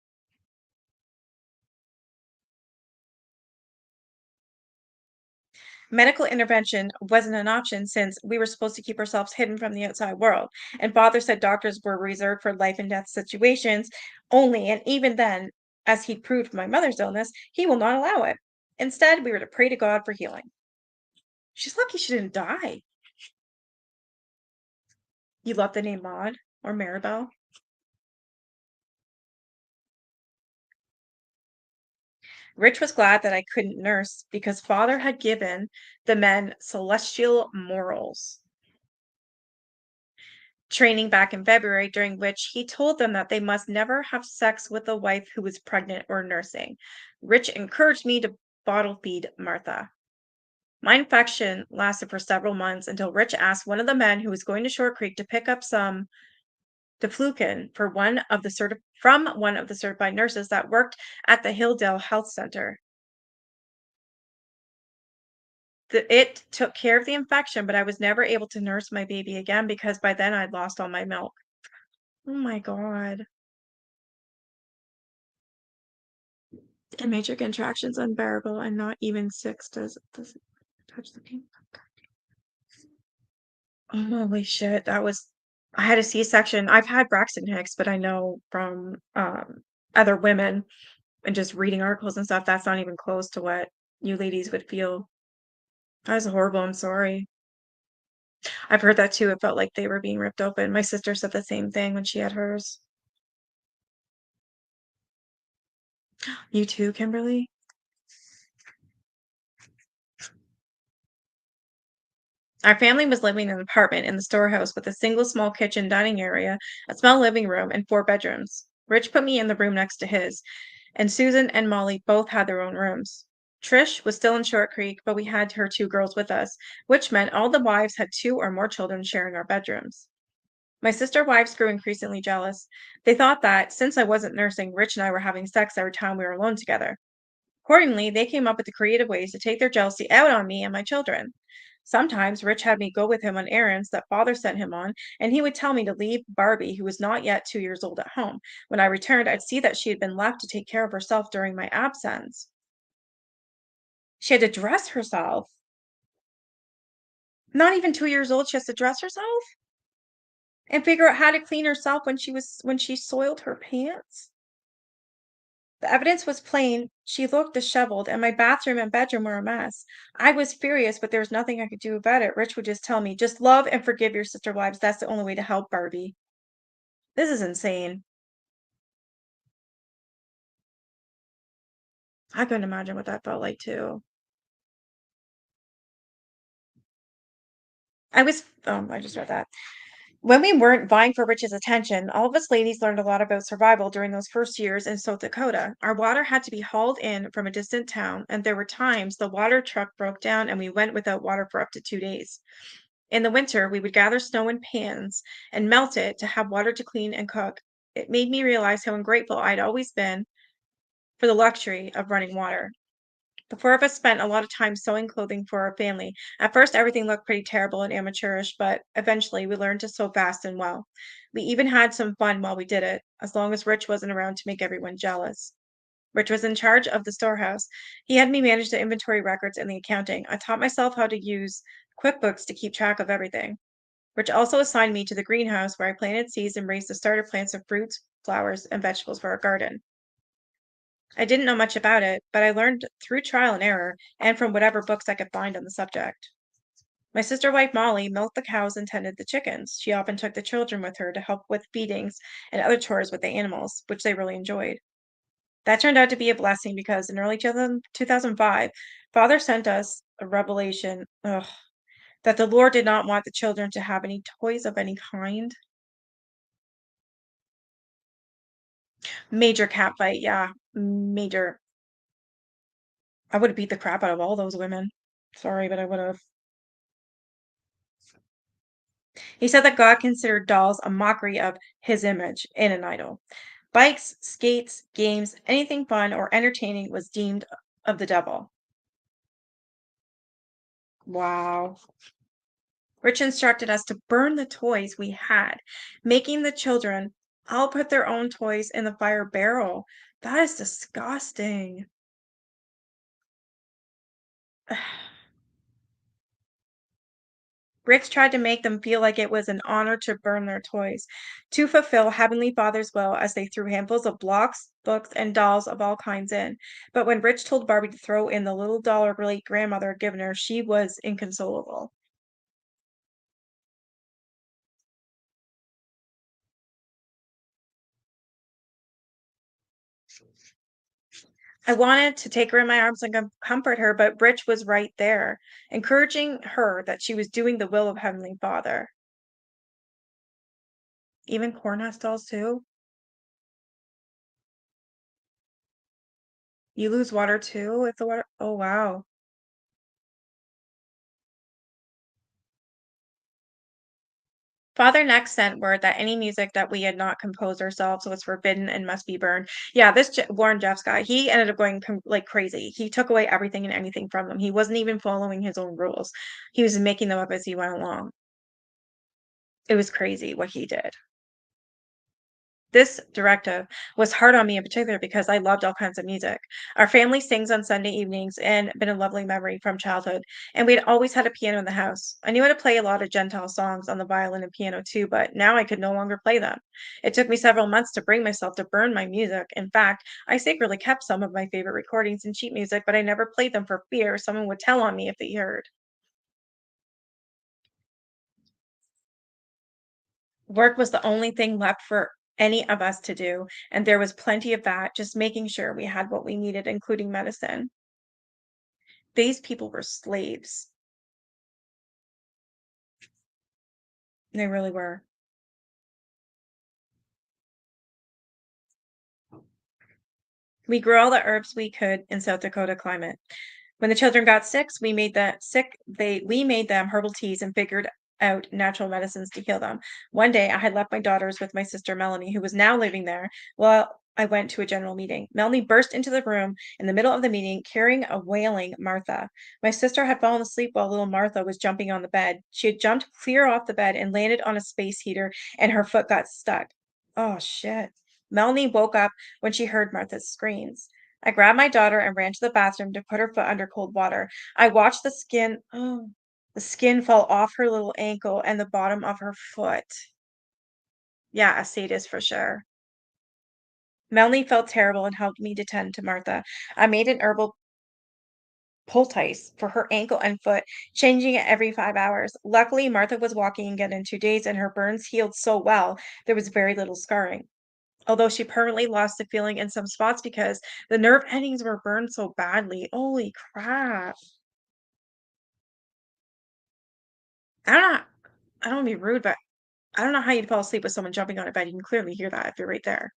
Medical intervention wasn't an option since we were supposed to keep ourselves hidden from the outside world. And father said doctors were reserved for life and death situations only. And even then, as he proved my mother's illness, he will not allow it. Instead, we were to pray to God for healing. She's lucky she didn't die. You love the name Maud or Maribel? Rich was glad that I couldn't nurse because father had given the men celestial morals training back in February, during which he told them that they must never have sex with a wife who was pregnant or nursing. Rich encouraged me to bottle feed Martha. My infection lasted for several months until Rich asked one of the men who was going to Short Creek to pick up some Deflucan from one of the certified nurses that worked at the Hilldale Health Center. It took care of the infection, but I was never able to nurse my baby again because by then I'd lost all my milk. Oh my God. And major contractions unbearable and not even 6 does it touch the pain? Oh, holy shit. I had a C-section. I've had Braxton Hicks, but I know from other women and just reading articles and stuff, that's not even close to what you ladies would feel. That was horrible. I'm sorry. I've heard that too. It felt like they were being ripped open. My sister said the same thing when she had hers. You too, Kimberly? Our family was living in an apartment in the storehouse with a single small kitchen dining area, a small living room, and 4 bedrooms. Rich put me in the room next to his. and Susan and Molly both had their own rooms. Trish was still in Short Creek, but we had her two girls with us, which meant all the wives had two or more children sharing our bedrooms. My sister wives grew increasingly jealous. They thought that, since I wasn't nursing, Rich and I were having sex every time we were alone together. Accordingly, they came up with the creative ways to take their jealousy out on me and my children. Sometimes Rich had me go with him on errands that father sent him on, and he would tell me to leave Barbie, who was not yet 2 years old, at home. When I returned, I'd see that she had been left to take care of herself during my absence. She had to dress herself. Not even 2 years old, she has to dress herself and figure out how to clean herself when she soiled her pants. The evidence was plain. She looked disheveled, and my bathroom and bedroom were a mess. I was furious, but there was nothing I could do about it. Rich would just tell me, just love and forgive your sister wives. That's the only way to help Barbie. This is insane. I couldn't imagine what that felt like too. I just read that. When we weren't vying for Rich's attention, all of us ladies learned a lot about survival during those first years in South Dakota. Our water had to be hauled in from a distant town, and there were times the water truck broke down and we went without water for up to 2 days. In the winter, we would gather snow in pans and melt it to have water to clean and cook. It made me realize how ungrateful I'd always been for the luxury of running water. The four of us spent a lot of time sewing clothing for our family. At first, everything looked pretty terrible and amateurish, but eventually we learned to sew fast and well. We even had some fun while we did it, as long as Rich wasn't around to make everyone jealous. Rich was in charge of the storehouse. He had me manage the inventory records and the accounting. I taught myself how to use QuickBooks to keep track of everything. Rich also assigned me to the greenhouse where I planted seeds and raised the starter plants of fruits, flowers, and vegetables for our garden. I didn't know much about it, but I learned through trial and error and from whatever books I could find on the subject. My sister wife Molly milked the cows and tended the chickens. She often took the children with her to help with feedings and other chores with the animals, which they really enjoyed. That turned out to be a blessing because in early 2005, Father sent us a revelation that the Lord did not want the children to have any toys of any kind. Major cat fight, yeah, major. I would have beat the crap out of all those women. Sorry, but I would have. He said that God considered dolls a mockery of his image and an idol. Bikes, skates, games, anything fun or entertaining was deemed of the devil. Wow. Rich instructed us to burn the toys we had, making the children all put their own toys in the fire barrel. That is disgusting. Rich tried to make them feel like it was an honor to burn their toys, to fulfill Heavenly Father's will as they threw handfuls of blocks, books, and dolls of all kinds in. But when Rich told Barbie to throw in the little doll her late grandmother had given her, she was inconsolable. I wanted to take her in my arms and comfort her, but Rich was right there, encouraging her that she was doing the will of Heavenly Father. Even corn husk dolls too? You lose water too if the water oh, wow. Father next sent word that any music that we had not composed ourselves was forbidden and must be burned. Yeah, this Warren Jeffs guy, he ended up going like crazy. He took away everything and anything from them. He wasn't even following his own rules. He was making them up as he went along. It was crazy what he did. This directive was hard on me in particular because I loved all kinds of music. Our family sings on Sunday evenings and been a lovely memory from childhood. And we'd always had a piano in the house. I knew how to play a lot of Gentile songs on the violin and piano too, but now I could no longer play them. It took me several months to bring myself to burn my music. In fact, I secretly kept some of my favorite recordings and sheet music, but I never played them for fear someone would tell on me if they heard. Work was the only thing left for any of us to do, and there was plenty of that, just making sure we had what we needed, including medicine. These people were slaves. They really were. We grew all the herbs we could in South Dakota climate. When the children got sick, we made them herbal teas and figured out natural medicines to heal them. One day, I had left my daughters with my sister Melanie, who was now living there, while I went to a general meeting. Melanie burst into the room in the middle of the meeting, carrying a wailing Martha. My sister had fallen asleep while little Martha was jumping on the bed. She had jumped clear off the bed and landed on a space heater, and her foot got stuck. Oh, shit. Melanie woke up when she heard Martha's screams. I grabbed my daughter and ran to the bathroom to put her foot under cold water. I watched the skin fall off her little ankle and the bottom of her foot. Yeah, a sadist for sure. Melanie felt terrible and helped me to tend to Martha. I made an herbal poultice for her ankle and foot, changing it every 5 hours. Luckily, Martha was walking again in 2 days and her burns healed so well, there was very little scarring. Although she permanently lost the feeling in some spots because the nerve endings were burned so badly. Holy crap. I don't know. I don't wanna be rude, but I don't know how you'd fall asleep with someone jumping on a bed. You can clearly hear that if you're right there.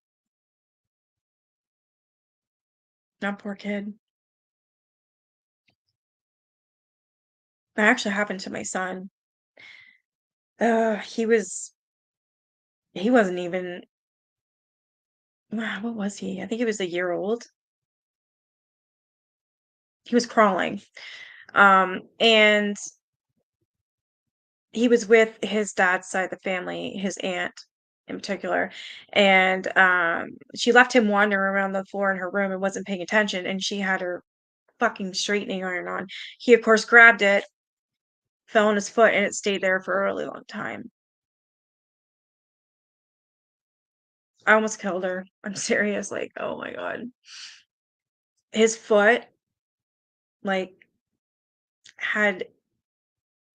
That poor kid. That actually happened to my son. He wasn't even what was he? I think he was a year old. He was crawling. And he was with his dad's side of the family, his aunt in particular, and, she left him wandering around the floor in her room and wasn't paying attention, and she had her fucking straightening iron on. He, of course, grabbed it, fell on his foot, and it stayed there for a really long time. I almost killed her. I'm serious, like, oh my god. His foot, like, had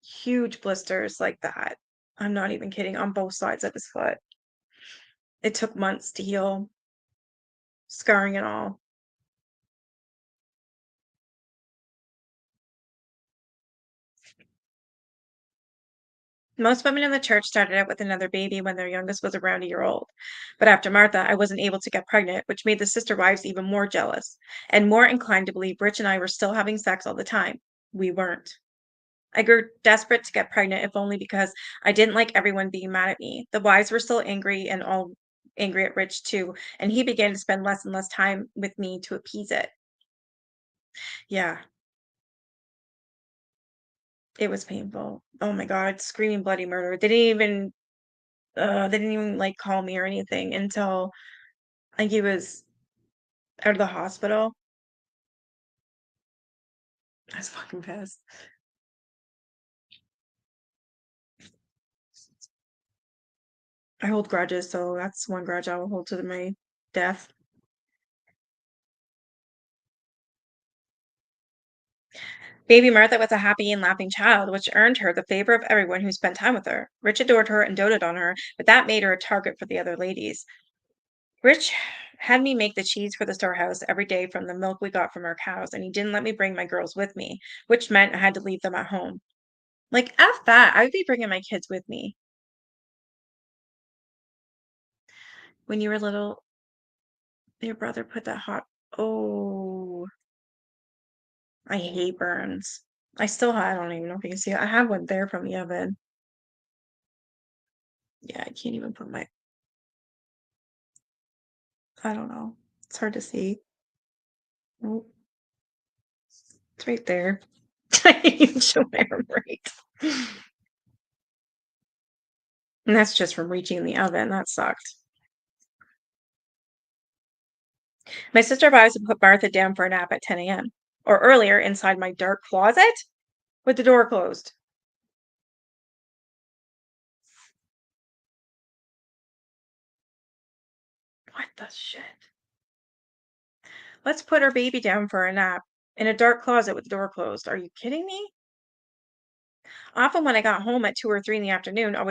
huge blisters like that. I'm not even kidding, on both sides of his foot. It took months to heal, scarring and all. Most women in the church started out with another baby when their youngest was around a year old. But after Martha, I wasn't able to get pregnant, which made the sister wives even more jealous and more inclined to believe Rich and I were still having sex all the time. We weren't. I grew desperate to get pregnant, if only because I didn't like everyone being mad at me. The wives were still angry and all angry at Rich too, and he began to spend less and less time with me to appease it. Yeah, it was painful. Oh my God, screaming bloody murder. They didn't even like call me or anything until like he was out of the hospital. I was fucking pissed. I hold grudges, so that's one grudge I will hold to my death. Baby Martha was a happy and laughing child, which earned her the favor of everyone who spent time with her. Rich adored her and doted on her, but that made her a target for the other ladies. Rich had me make the cheese for the storehouse every day from the milk we got from our cows, and he didn't let me bring my girls with me, which meant I had to leave them at home. Like, F that. I would be bringing my kids with me. When you were little, your brother put that hot. Oh, I hate burns. I don't even know if you can see it. I have one there from the oven. Yeah, I can't even put my, I don't know. It's hard to see. Oh, it's right there. I didn't even show my arm right. And that's just from reaching the oven. That sucked. My sister advised to put Martha down for a nap at 10 a.m. or earlier inside my dark closet with the door closed. What the shit? Let's put our baby down for a nap in a dark closet with the door closed. Are you kidding me? Often when I got home at 2 or 3 in the afternoon, I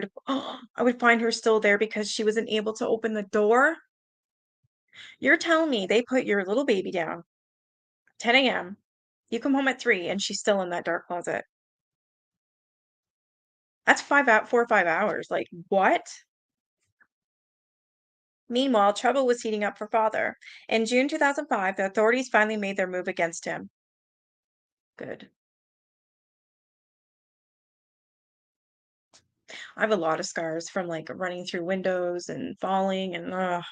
would find her still there because she wasn't able to open the door. You're telling me they put your little baby down 10 a.m. You come home at 3 and she's still in that dark closet. That's 4 or 5 hours. Like, what? Meanwhile, trouble was heating up for father. In June 2005, the authorities finally made their move against him. Good. I have a lot of scars from like running through windows and falling and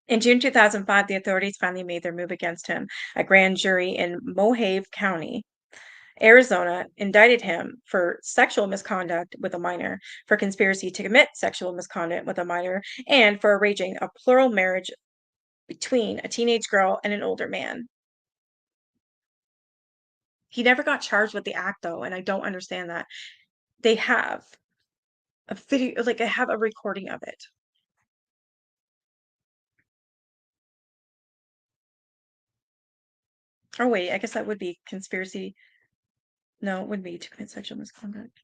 In June 2005, the authorities finally made their move against him. A grand jury in Mohave County, Arizona, indicted him for sexual misconduct with a minor, for conspiracy to commit sexual misconduct with a minor, and for arranging a plural marriage between a teenage girl and an older man. He never got charged with the act though, and I don't understand that. They have a video, like I have a recording of it. Oh wait, I guess that would be conspiracy. No, it wouldn't be to commit sexual misconduct.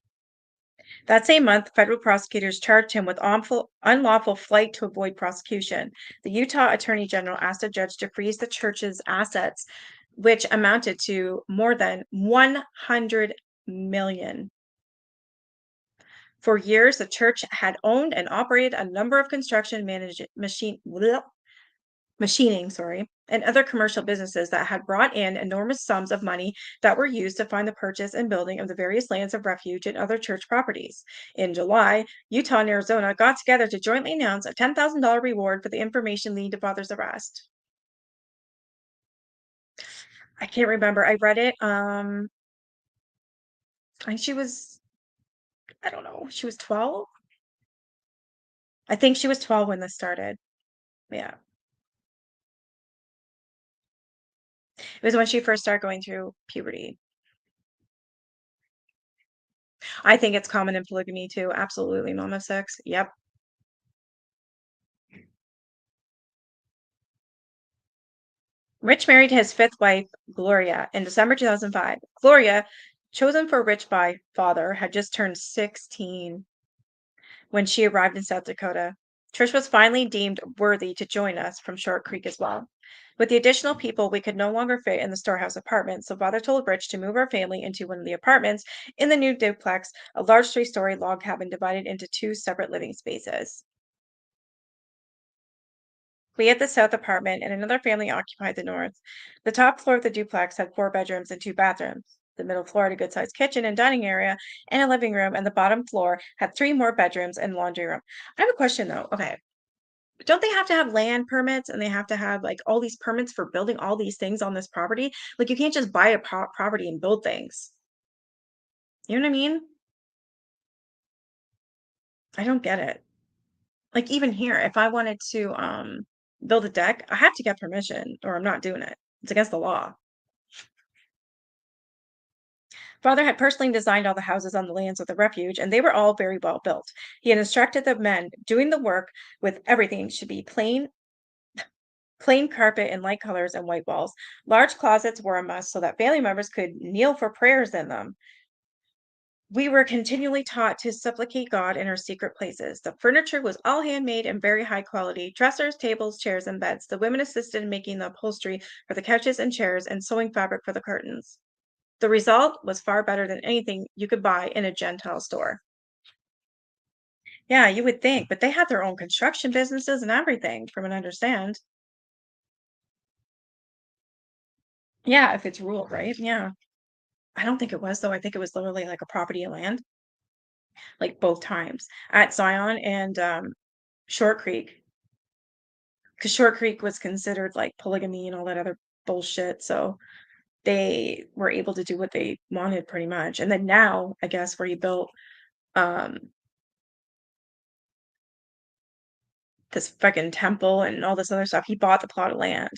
That same month, federal prosecutors charged him with unlawful flight to avoid prosecution. The Utah Attorney General asked a judge to freeze the church's assets, which amounted to more than 100 million. For years, the church had owned and operated a number of construction machining, and other commercial businesses that had brought in enormous sums of money that were used to fund the purchase and building of the various lands of refuge and other church properties. In July, Utah and Arizona got together to jointly announce a $10,000 reward for the information leading to father's arrest. I can't remember. I read it. I think she was, I don't know, she was 12. I think she was 12 when this started. Yeah. It was when she first started going through puberty. I think it's common in polygamy too. Absolutely, mom of six. Yep. Rich married his fifth wife, Gloria, in December 2005. Gloria, chosen for Rich by father, had just turned 16 when she arrived in South Dakota. Trish was finally deemed worthy to join us from Short Creek as well. With the additional people, we could no longer fit in the storehouse apartment, so father told Rich to move our family into one of the apartments in the new duplex, a large 3-story log cabin divided into 2 separate living spaces. We had the south apartment, and another family occupied the north. The top floor of the duplex had 4 bedrooms and 2 bathrooms. The middle floor had a good sized kitchen and dining area and a living room, and the bottom floor had 3 more bedrooms and laundry room. I have a question though. Okay. Don't they have to have land permits and they have to have like all these permits for building all these things on this property? Like you can't just buy a property and build things. You know what I mean? I don't get it. Like even here, if I wanted to build a deck, I have to get permission or I'm not doing it. It's against the law. Father had personally designed all the houses on the lands of the refuge, and they were all very well built. He had instructed the men doing the work with everything should be plain carpet in light colors and white walls. Large closets were a must so that family members could kneel for prayers in them. We were continually taught to supplicate God in our secret places. The furniture was all handmade and very high quality dressers, tables, chairs, and beds. The women assisted in making the upholstery for the couches and chairs and sewing fabric for the curtains. The result was far better than anything you could buy in a Gentile store. Yeah, you would think, but they had their own construction businesses and everything, from what I understand. Yeah, if it's rural, right? Yeah. I don't think it was though. I think it was literally like a property and land, like both times at Zion and Short Creek, because Short Creek was considered like polygamy and all that other bullshit. So they were able to do what they wanted pretty much. And then now, I guess, where you built um this fucking temple and all this other stuff. He bought the plot of land.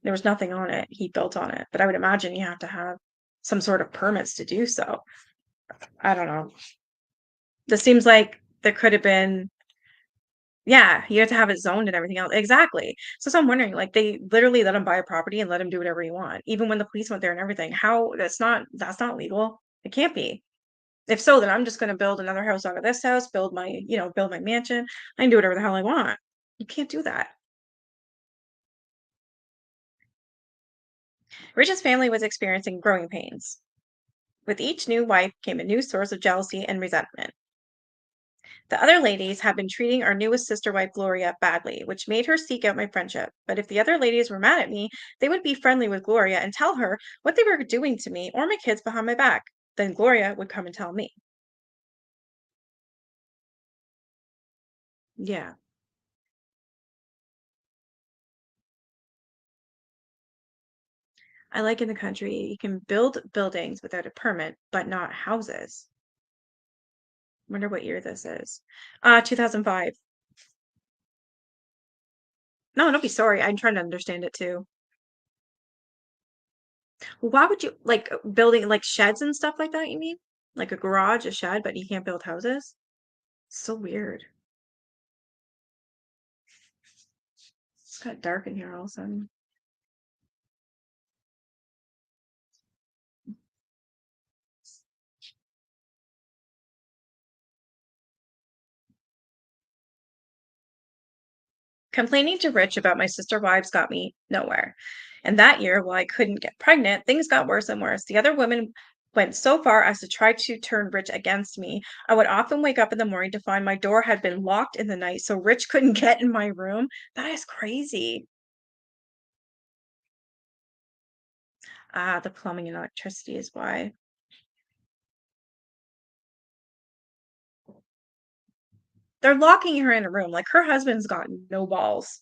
There was nothing on it. He built on it. But I would imagine you have to have some sort of permits to do so. I don't know. This seems like there could have been, yeah, you have to have it zoned and everything else. Exactly. So I'm wondering, like they literally let him buy a property and let him do whatever he want, even when the police went there and everything. How that's not legal. It can't be. If so, then I'm just gonna build another house out of this house, build my mansion. I can do whatever the hell I want. You can't do that. Rich's family was experiencing growing pains. With each new wife came a new source of jealousy and resentment. The other ladies had been treating our newest sister wife, Gloria, badly, which made her seek out my friendship. But if the other ladies were mad at me, they would be friendly with Gloria and tell her what they were doing to me or my kids behind my back. Then Gloria would come and tell me. Yeah, I like in the country, you can build buildings without a permit, but not houses. Wonder what year this is. 2005. No, don't be sorry. I'm trying to understand it too. Well, why would you like building like sheds and stuff like that, you mean? Like a garage, a shed, but you can't build houses? So weird. It's got dark in here all of a sudden. Complaining to Rich about my sister wives got me nowhere. And that year, while I couldn't get pregnant, things got worse and worse. The other women went so far as to try to turn Rich against me. I would often wake up in the morning to find my door had been locked in the night so Rich couldn't get in my room. That is crazy. Ah, the plumbing and electricity is why. They're locking her in a room. Like her husband's got no balls.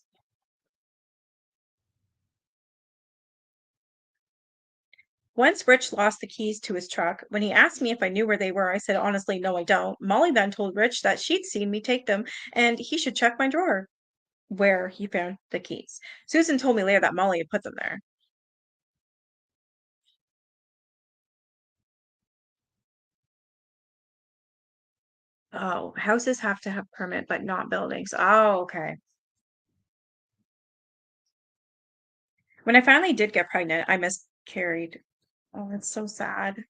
Once Rich lost the keys to his truck. When he asked me if I knew where they were, I said, honestly, no, I don't. Molly then told Rich that she'd seen me take them and he should check my drawer where he found the keys. Susan told me later that Molly had put them there. Oh, houses have to have permit, but not buildings. Oh, okay. When I finally did get pregnant, I miscarried. Oh, that's so sad.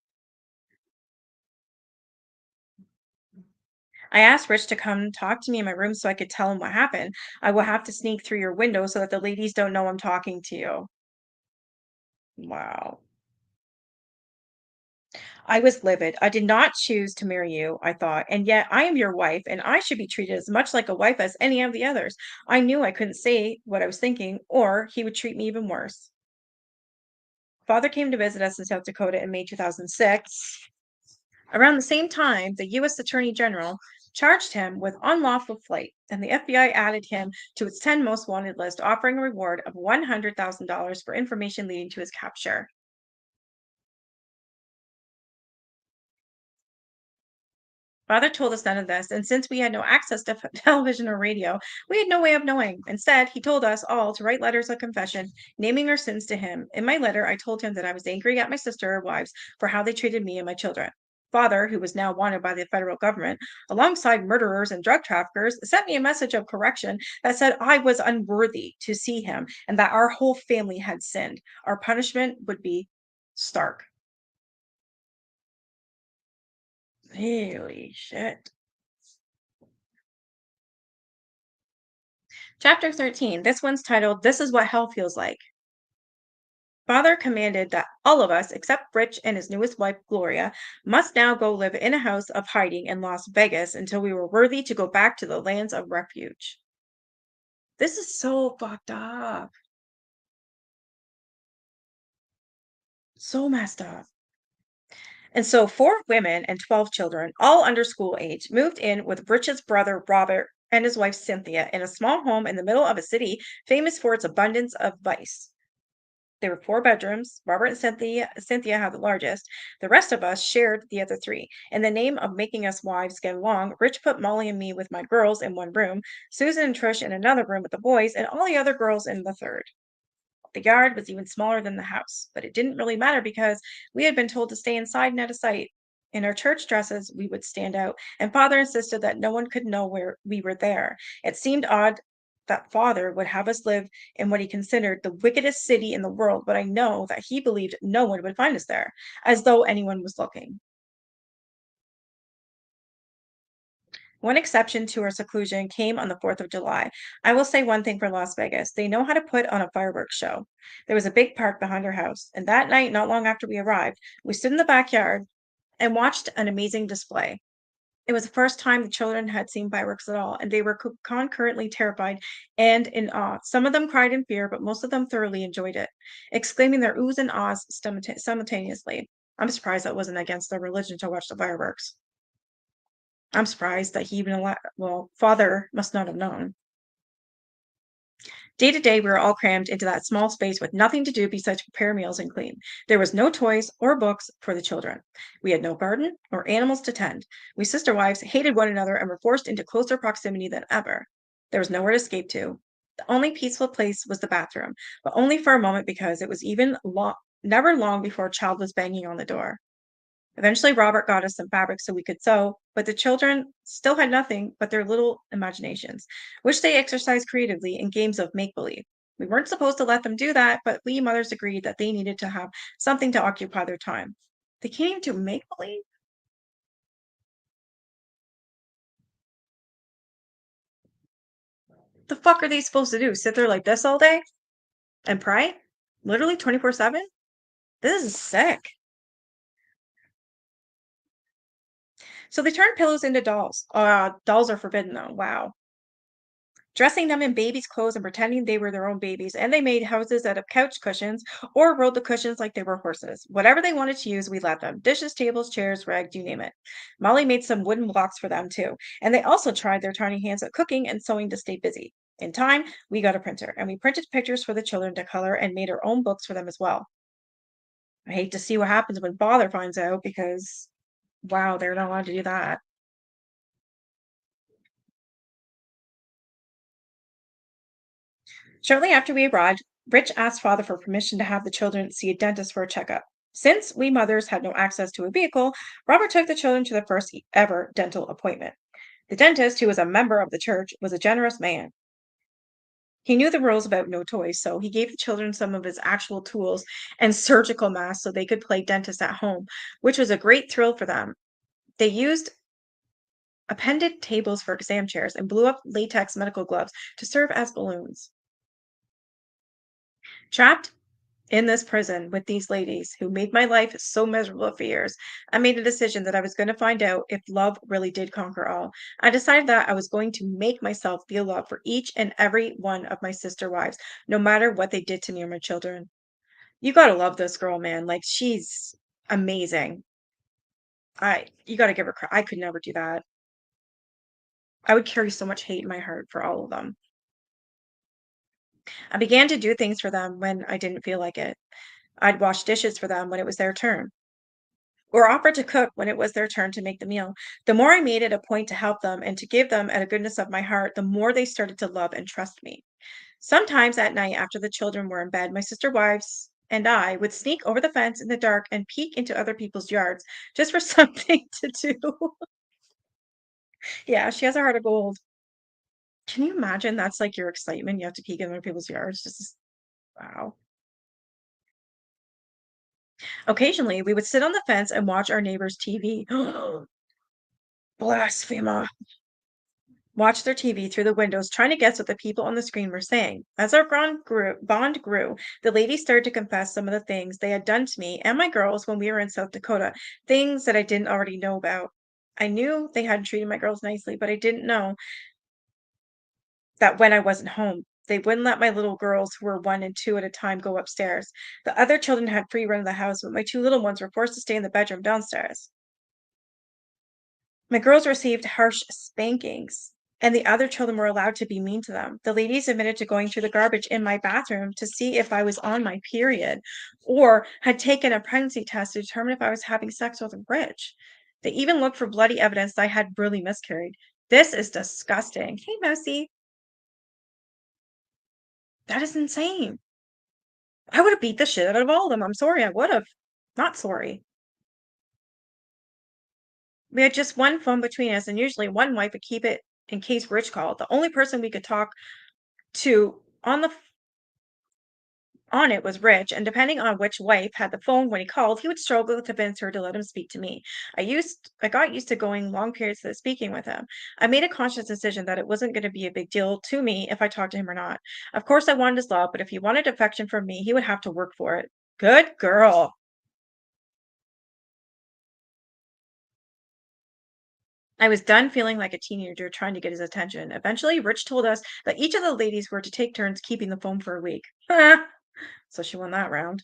I asked Rich to come talk to me in my room so I could tell him what happened. I will have to sneak through your window so that the ladies don't know I'm talking to you. Wow. I was livid. I did not choose to marry you, I thought, and yet I am your wife, and I should be treated as much like a wife as any of the others. I knew I couldn't say what I was thinking, or he would treat me even worse. Father came to visit us in South Dakota in May 2006. Around the same time, the U.S. Attorney General charged him with unlawful flight, and the FBI added him to its 10 most wanted list, offering a reward of $100,000 for information leading to his capture. Father told us none of this, and since we had no access to television or radio, we had no way of knowing. Instead, he told us all to write letters of confession, naming our sins to him. In my letter, I told him that I was angry at my sister wives for how they treated me and my children. Father, who was now wanted by the federal government, alongside murderers and drug traffickers, sent me a message of correction that said I was unworthy to see him and that our whole family had sinned. Our punishment would be stark. Holy shit. Chapter 13. This one's titled This is What Hell Feels Like. Father commanded that all of us, except Rich and his newest wife, Gloria, must now go live in a house of hiding in Las Vegas until we were worthy to go back to the lands of refuge. This is so fucked up. So messed up. And so, four women and 12 children, all under school age, moved in with Rich's brother, Robert, and his wife, Cynthia, in a small home in the middle of a city famous for its abundance of vice. There were 4 bedrooms. Robert and Cynthia had the largest. The rest of us shared the other 3. In the name of making us wives get along, Rich put Molly and me with my girls in one room, Susan and Trish in another room with the boys, and all the other girls in the third. The yard was even smaller than the house, but it didn't really matter because we had been told to stay inside and out of sight. In our church dresses, we would stand out, and Father insisted that no one could know where we were there. It seemed odd that Father would have us live in what he considered the wickedest city in the world, but I know that he believed no one would find us there, as though anyone was looking. One exception to our seclusion came on the 4th of July. I will say one thing for Las Vegas. They know how to put on a fireworks show. There was a big park behind our house, and that night, not long after we arrived, we stood in the backyard and watched an amazing display. It was the first time the children had seen fireworks at all, and they were concurrently terrified and in awe. Some of them cried in fear, but most of them thoroughly enjoyed it, exclaiming their oohs and ahs simultaneously. I'm surprised that wasn't against their religion to watch the fireworks. I'm surprised that he even allowed, well, father must not have known. Day to day, we were all crammed into that small space with nothing to do besides prepare meals and clean. There was no toys or books for the children. We had no garden or animals to tend. We sister wives hated one another and were forced into closer proximity than ever. There was nowhere to escape to. The only peaceful place was the bathroom, but only for a moment because it was never long before a child was banging on the door. Eventually, Robert got us some fabric so we could sew, but the children still had nothing but their little imaginations, which they exercised creatively in games of make believe. We weren't supposed to let them do that, but we mothers agreed that they needed to have something to occupy their time. They can't even do make believe? The fuck are they supposed to do? Sit there like this all day and pray? Literally 24/7? This is sick. So they turned pillows into dolls. Dolls are forbidden though. Wow. Dressing them in babies' clothes and pretending they were their own babies, and they made houses out of couch cushions or rode the cushions like they were horses. Whatever they wanted to use, we let them. Dishes, tables, chairs, rags, you name it. Molly made some wooden blocks for them too, and they also tried their tiny hands at cooking and sewing to stay busy. In time, we got a printer, and we printed pictures for the children to color and made our own books for them as well. I hate to see what happens when father finds out because, wow, they're not allowed to do that. Shortly after we arrived, Rich asked father for permission to have the children see a dentist for a checkup. Since we mothers had no access to a vehicle, Robert took the children to the first ever dental appointment. The dentist, who was a member of the church, was a generous man. He knew the rules about no toys, so he gave the children some of his actual tools and surgical masks so they could play dentist at home, which was a great thrill for them. They used appended tables for exam chairs and blew up latex medical gloves to serve as balloons. Trapped in this prison with these ladies who made my life so miserable for years, I made a decision that I was going to find out if love really did conquer all. I decided that I was going to make myself feel love for each and every one of my sister wives, no matter what they did to me or my children. You gotta love this girl, man. Like she's amazing. You gotta give her I could never do that. I would carry so much hate in my heart for all of them. I began to do things for them when I didn't feel like it. I'd wash dishes for them when it was their turn, or offer to cook when it was their turn to make the meal. The more I made it a point to help them and to give them at a goodness of my heart, the more they started to love and trust me. Sometimes at night, after the children were in bed, my sister wives and I would sneak over the fence in the dark and peek into other people's yards just for something to do. Yeah, she has a heart of gold. Can you imagine that's like your excitement? You have to peek in other people's yards. Wow. Occasionally, we would sit on the fence and watch our neighbor's TV. Blasphemer. Watch their TV through the windows, trying to guess what the people on the screen were saying. As our bond grew, the ladies started to confess some of the things they had done to me and my girls when we were in South Dakota, things that I didn't already know about. I knew they hadn't treated my girls nicely, but I didn't know that when I wasn't home, they wouldn't let my little girls, who were 1 and 2 at a time, go upstairs. The other children had free run of the house, but my two little ones were forced to stay in the bedroom downstairs. My girls received harsh spankings, and the other children were allowed to be mean to them. The ladies admitted to going through the garbage in my bathroom to see if I was on my period or had taken a pregnancy test to determine if I was having sex with Rich. They even looked for bloody evidence that I had really miscarried. This is disgusting. Hey, Mousy, that is insane. I would have beat the shit out of all of them. I'm sorry, I would have. Not sorry. We had just one phone between us, and usually one wife would keep it in case Rich called. The only person we could talk to on it was Rich, and depending on which wife had the phone when he called, he would struggle to convince her to let him speak to me. I got used to going long periods without speaking with him. I made a conscious decision that it wasn't going to be a big deal to me if I talked to him or not. Of course, I wanted his love, but if he wanted affection from me, he would have to work for it. Good girl. I was done feeling like a teenager trying to get his attention. Eventually, Rich told us that each of the ladies were to take turns keeping the phone for a week. So she won that round.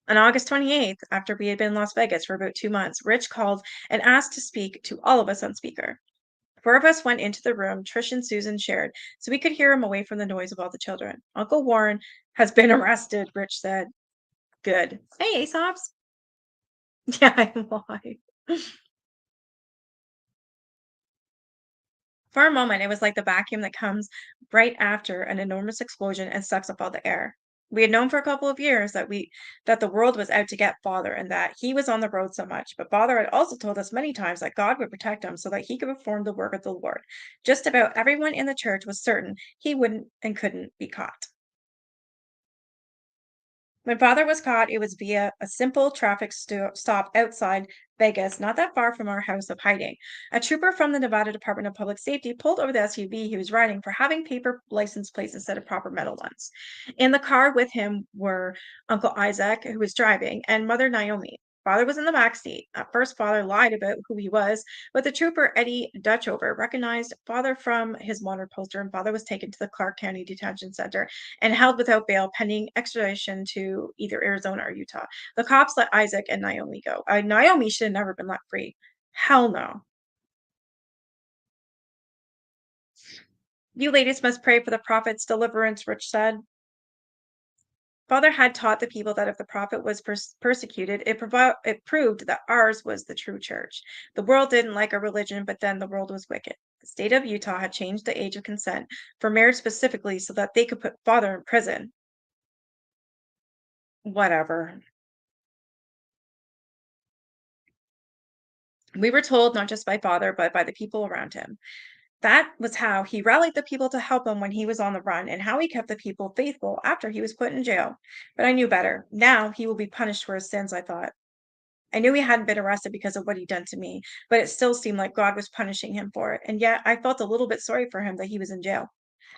On August 28th, after we had been in Las Vegas for about 2 months, Rich called and asked to speak to all of us on speaker. Four of us went into the room Trish and Susan shared, so we could hear him away from the noise of all the children. Uncle Warren has been arrested, Rich said. Good. Hey, Aesops. Yeah, I'm alive. For a moment, it was like the vacuum that comes right after an enormous explosion and sucks up all the air. We had known for a couple of years that the world was out to get Father and that he was on the road so much, but Father had also told us many times that God would protect him so that he could perform the work of the Lord. Just about everyone in the church was certain he wouldn't and couldn't be caught. When Father was caught, it was via a simple stop outside Vegas, not that far from our house of hiding. A trooper from the Nevada Department of Public Safety pulled over the SUV he was riding for having paper license plates instead of proper metal ones. In the car with him were Uncle Isaac, who was driving, and Mother Naomi. Father was in the back seat. At first, Father lied about who he was, but the trooper Eddie Dutchover recognized Father from his wanted poster, and Father was taken to the Clark County Detention Center and held without bail pending extradition to either Arizona or Utah. The cops let Isaac and Naomi go. Naomi should have never been let free. Hell no. You ladies must pray for the prophet's deliverance, Rich said. Father had taught the people that if the prophet was persecuted, it proved that ours was the true church. The world didn't like our religion, but then the world was wicked. The state of Utah had changed the age of consent for marriage specifically so that they could put Father in prison. Whatever. We were told not just by Father, but by the people around him. That was how he rallied the people to help him when he was on the run and how he kept the people faithful after he was put in jail. But I knew better. Now he will be punished for his sins, I thought. I knew he hadn't been arrested because of what he'd done to me, but it still seemed like God was punishing him for it. And yet I felt a little bit sorry for him that he was in jail.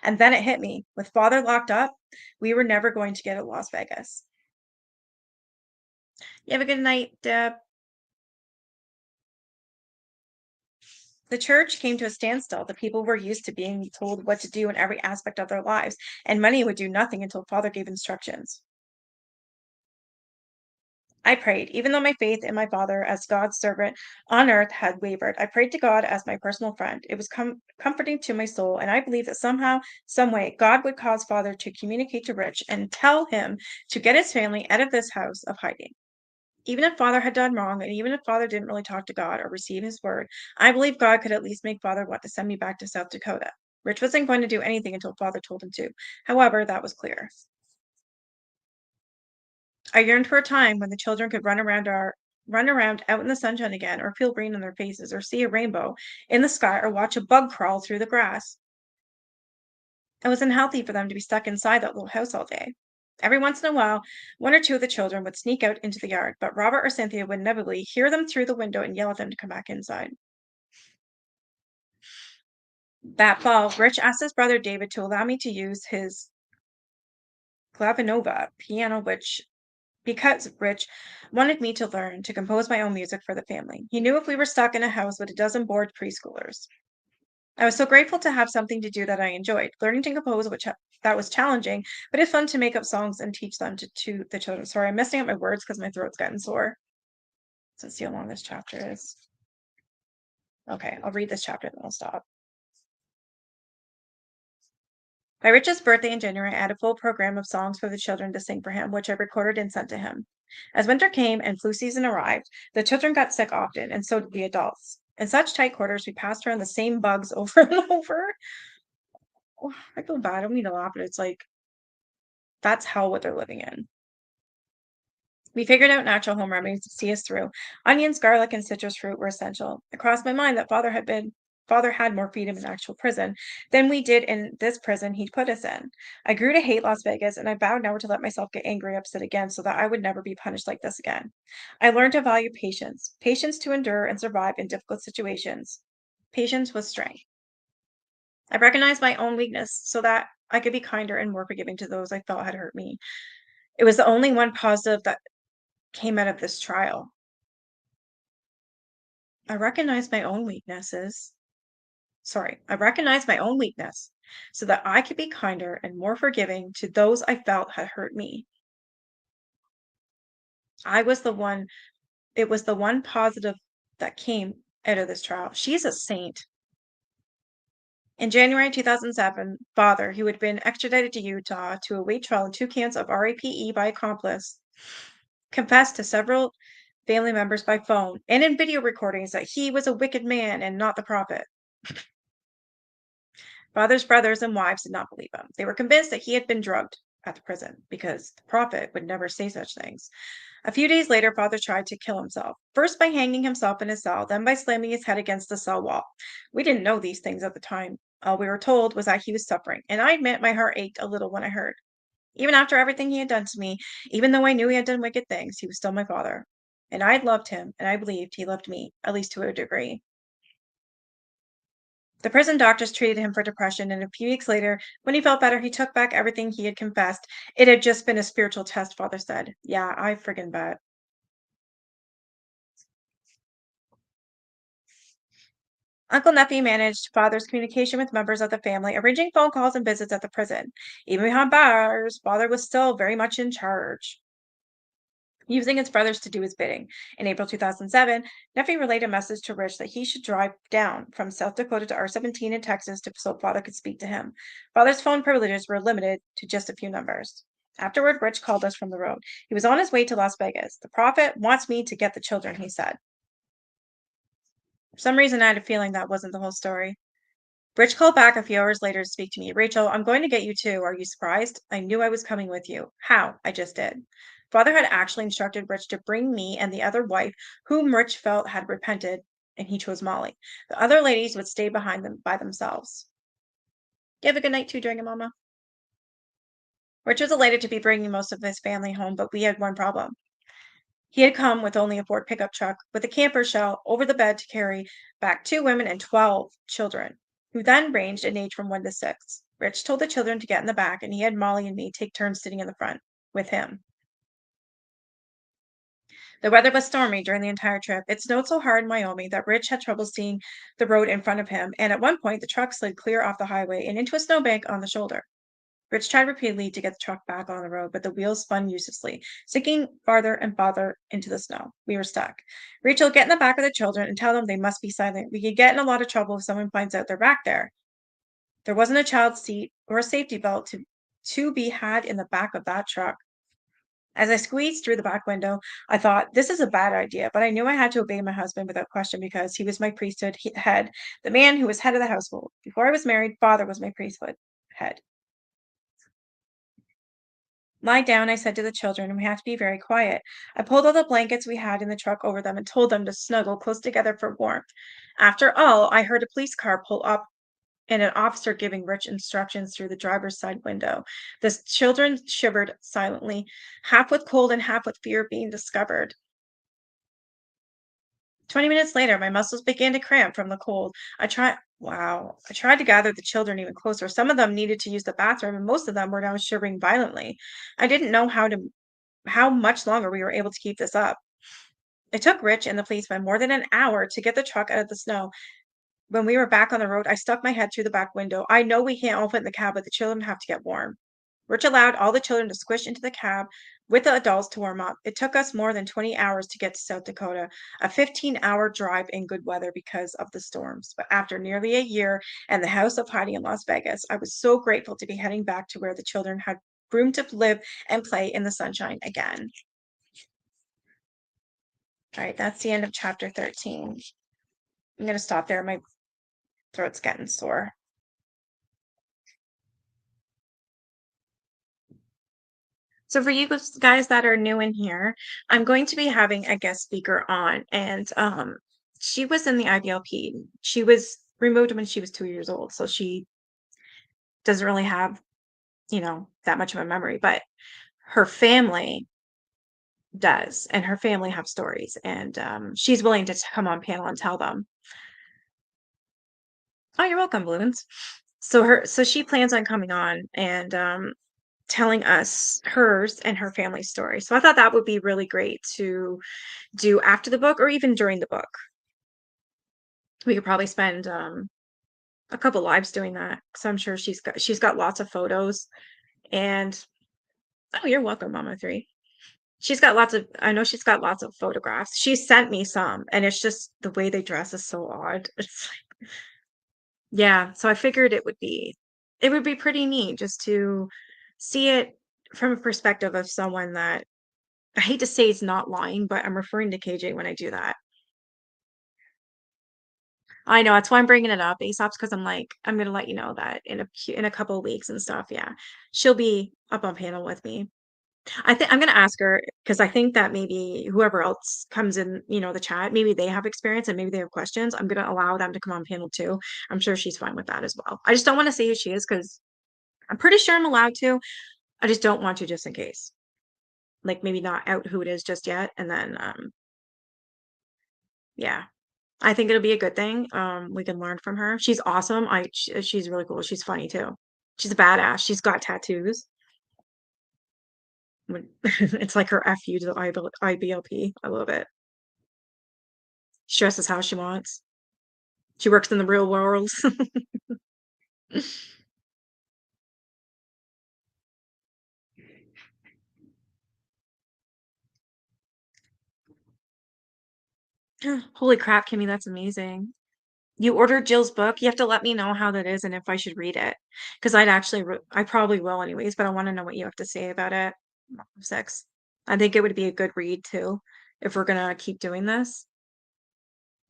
And then it hit me. With Father locked up, we were never going to get to Las Vegas. You have a good night, Deb. The church came to a standstill. The people were used to being told what to do in every aspect of their lives, and money would do nothing until Father gave instructions. I prayed, even though my faith in my Father as God's servant on earth had wavered. I prayed to God as my personal friend. It was comforting to my soul, and I believed that somehow, some way, God would cause Father to communicate to Rich and tell him to get his family out of this house of hiding. Even if Father had done wrong, and even if Father didn't really talk to God or receive his word, I believe God could at least make Father want to send me back to South Dakota. Rich wasn't going to do anything until Father told him to. However, that was clear. I yearned for a time when the children could run around out in the sunshine again, or feel rain on their faces, or see a rainbow in the sky, or watch a bug crawl through the grass. It was unhealthy for them to be stuck inside that little house all day. Every once in a while, one or two of the children would sneak out into the yard, but Robert or Cynthia would inevitably hear them through the window and yell at them to come back inside. That fall, Rich asked his brother David to allow me to use his Glavinova piano, which because Rich wanted me to learn to compose my own music for the family. He knew if we were stuck in a house with a dozen bored preschoolers. I was so grateful to have something to do that I enjoyed. Learning to compose, that was challenging, but it's fun to make up songs and teach them to the children. Sorry, I'm messing up my words because my throat's gotten sore. So let's see how long this chapter is. Okay, I'll read this chapter, then I'll stop. My Rich's birthday in January, I had a full program of songs for the children to sing for him, which I recorded and sent to him. As winter came and flu season arrived, the children got sick often, and so did the adults. In such tight quarters, we passed around the same bugs over and over. Oh, I feel bad. I don't mean to laugh, but it's like that's hell what they're living in. We figured out natural home remedies to see us through. Onions, garlic, and citrus fruit were essential. It crossed my mind that Father had more freedom in actual prison than we did in this prison he'd put us in. I grew to hate Las Vegas, and I vowed never to let myself get angry, upset again, so that I would never be punished like this again. I learned to value patience to endure and survive in difficult situations. Patience was strength. I recognized my own weakness so that I could be kinder and more forgiving to those I felt had hurt me. It was the only one positive that came out of this trial. I recognize my own weaknesses. Sorry, I recognize my own weakness so that I could be kinder and more forgiving to those I felt had hurt me. I was the one, it was the one positive that came out of this trial. She's a saint. In January 2007, father, who had been extradited to Utah to await trial in 2 counts of RAPE by accomplice, confessed to several family members by phone and in video recordings that he was a wicked man and not the prophet. Father's brothers and wives did not believe him. They were convinced that he had been drugged at the prison because the prophet would never say such things. A few days later, father tried to kill himself, first by hanging himself in his cell, then by slamming his head against the cell wall. We didn't know these things at the time. All we were told was that he was suffering, and I admit my heart ached a little when I heard. Even after everything he had done to me, even though I knew he had done wicked things, he was still my father. And I had loved him, and I believed he loved me, at least to a degree. The prison doctors treated him for depression, and a few weeks later, when he felt better, he took back everything he had confessed. It had just been a spiritual test, father said. Yeah, I friggin' bet. Uncle Nephi managed father's communication with members of the family, arranging phone calls and visits at the prison. Even behind bars, father was still very much in charge, using his brothers to do his bidding. In April 2007, Nephi relayed a message to Rich that he should drive down from South Dakota to R-17 in Texas so father could speak to him. Father's phone privileges were limited to just a few numbers. Afterward, Rich called us from the road. He was on his way to Las Vegas. The prophet wants me to get the children, he said. For some reason, I had a feeling that wasn't the whole story. Rich called back a few hours later to speak to me. Rachel, I'm going to get you too. Are you surprised? I knew I was coming with you. How? I just did. Father had actually instructed Rich to bring me and the other wife, whom Rich felt had repented, and he chose Molly. The other ladies would stay behind them by themselves. You have a good night too, Dragon Mama. Rich was elated to be bringing most of his family home, but we had one problem. He had come with only a Ford pickup truck with a camper shell over the bed to carry back 2 women and 12 children, who then ranged in age from 1 to 6. Rich told the children to get in the back, and he had Molly and me take turns sitting in the front with him. The weather was stormy during the entire trip. It snowed so hard in Wyoming that Rich had trouble seeing the road in front of him, and at one point the truck slid clear off the highway and into a snowbank on the shoulder. Rich tried repeatedly to get the truck back on the road, but the wheels spun uselessly, sinking farther and farther into the snow. We were stuck. Rachel, get in the back of the children and tell them they must be silent. We could get in a lot of trouble if someone finds out they're back there. There wasn't a child seat or a safety belt to be had in the back of that truck. As I squeezed through the back window, I thought, this is a bad idea, but I knew I had to obey my husband without question because he was my priesthood head, the man who was head of the household. Before I was married, father was my priesthood head. Lie down, I said to the children, and we have to be very quiet. I pulled all the blankets we had in the truck over them and told them to snuggle close together for warmth. After all, I heard a police car pull up and an officer giving Rich instructions through the driver's side window. The children shivered silently, half with cold and half with fear of being discovered. 20 minutes later, my muscles began to cramp from the cold. I tried to gather the children even closer. Some of them needed to use the bathroom, and most of them were now shivering violently. I didn't know how much longer we were able to keep this up. It took Rich and the policeman more than an hour to get the truck out of the snow. When we were back on the road, I stuck my head through the back window. I know we can't all fit in the cab, but the children have to get warm. Rich allowed all the children to squish into the cab with the adults to warm up. It took us more than 20 hours to get to South Dakota, a 15-hour drive in good weather because of the storms. But after nearly a year and the house of hiding in Las Vegas, I was so grateful to be heading back to where the children had room to live and play in the sunshine again. All right, that's the end of chapter 13. I'm going to stop there. My throat's getting sore. So for you guys that are new in here, I'm going to be having a guest speaker on, and she was in the IVLP. She was removed when she was 2 years old, so she doesn't really have, that much of a memory, but her family does, and her family have stories, and she's willing to come on panel and tell them. Oh, you're welcome, Balloons. So she plans on coming on and telling us hers and her family story. So I thought that would be really great to do after the book or even during the book. We could probably spend a couple lives doing that. So I'm sure she's got lots of photos and oh, you're welcome, Mama Three. I know she's got lots of photographs. She sent me some, and it's just the way they dress is so odd. It's like, yeah, so I figured it would be pretty neat just to see it from a perspective of someone that I hate to say is not lying, but I'm referring to KJ when I do that. I know that's why I'm bringing it up, ASAP's because I'm like, I'm gonna let you know that in a couple of weeks and stuff. Yeah, she'll be up on panel with me. I think I'm gonna ask her because I think that maybe whoever else comes in, the chat, maybe they have experience and maybe they have questions. I'm gonna allow them to come on panel too. I'm sure she's fine with that as well. I just don't want to say who she is because I'm pretty sure I'm allowed to. I just don't want to just in case. Like maybe not out who it is just yet, and then yeah. I think it'll be a good thing. We can learn from her. She's awesome. She's really cool. She's funny too. She's a badass. She's got tattoos. It's like her FU to the IBLP. I love it. She dresses how she wants. She works in the real world. Holy crap, Kimmy, that's amazing. You ordered Jill's book. You have to let me know how that is and if I should read it. Because I probably will anyways, but I want to know what you have to say about it. Six. I think it would be a good read too, if we're gonna keep doing this.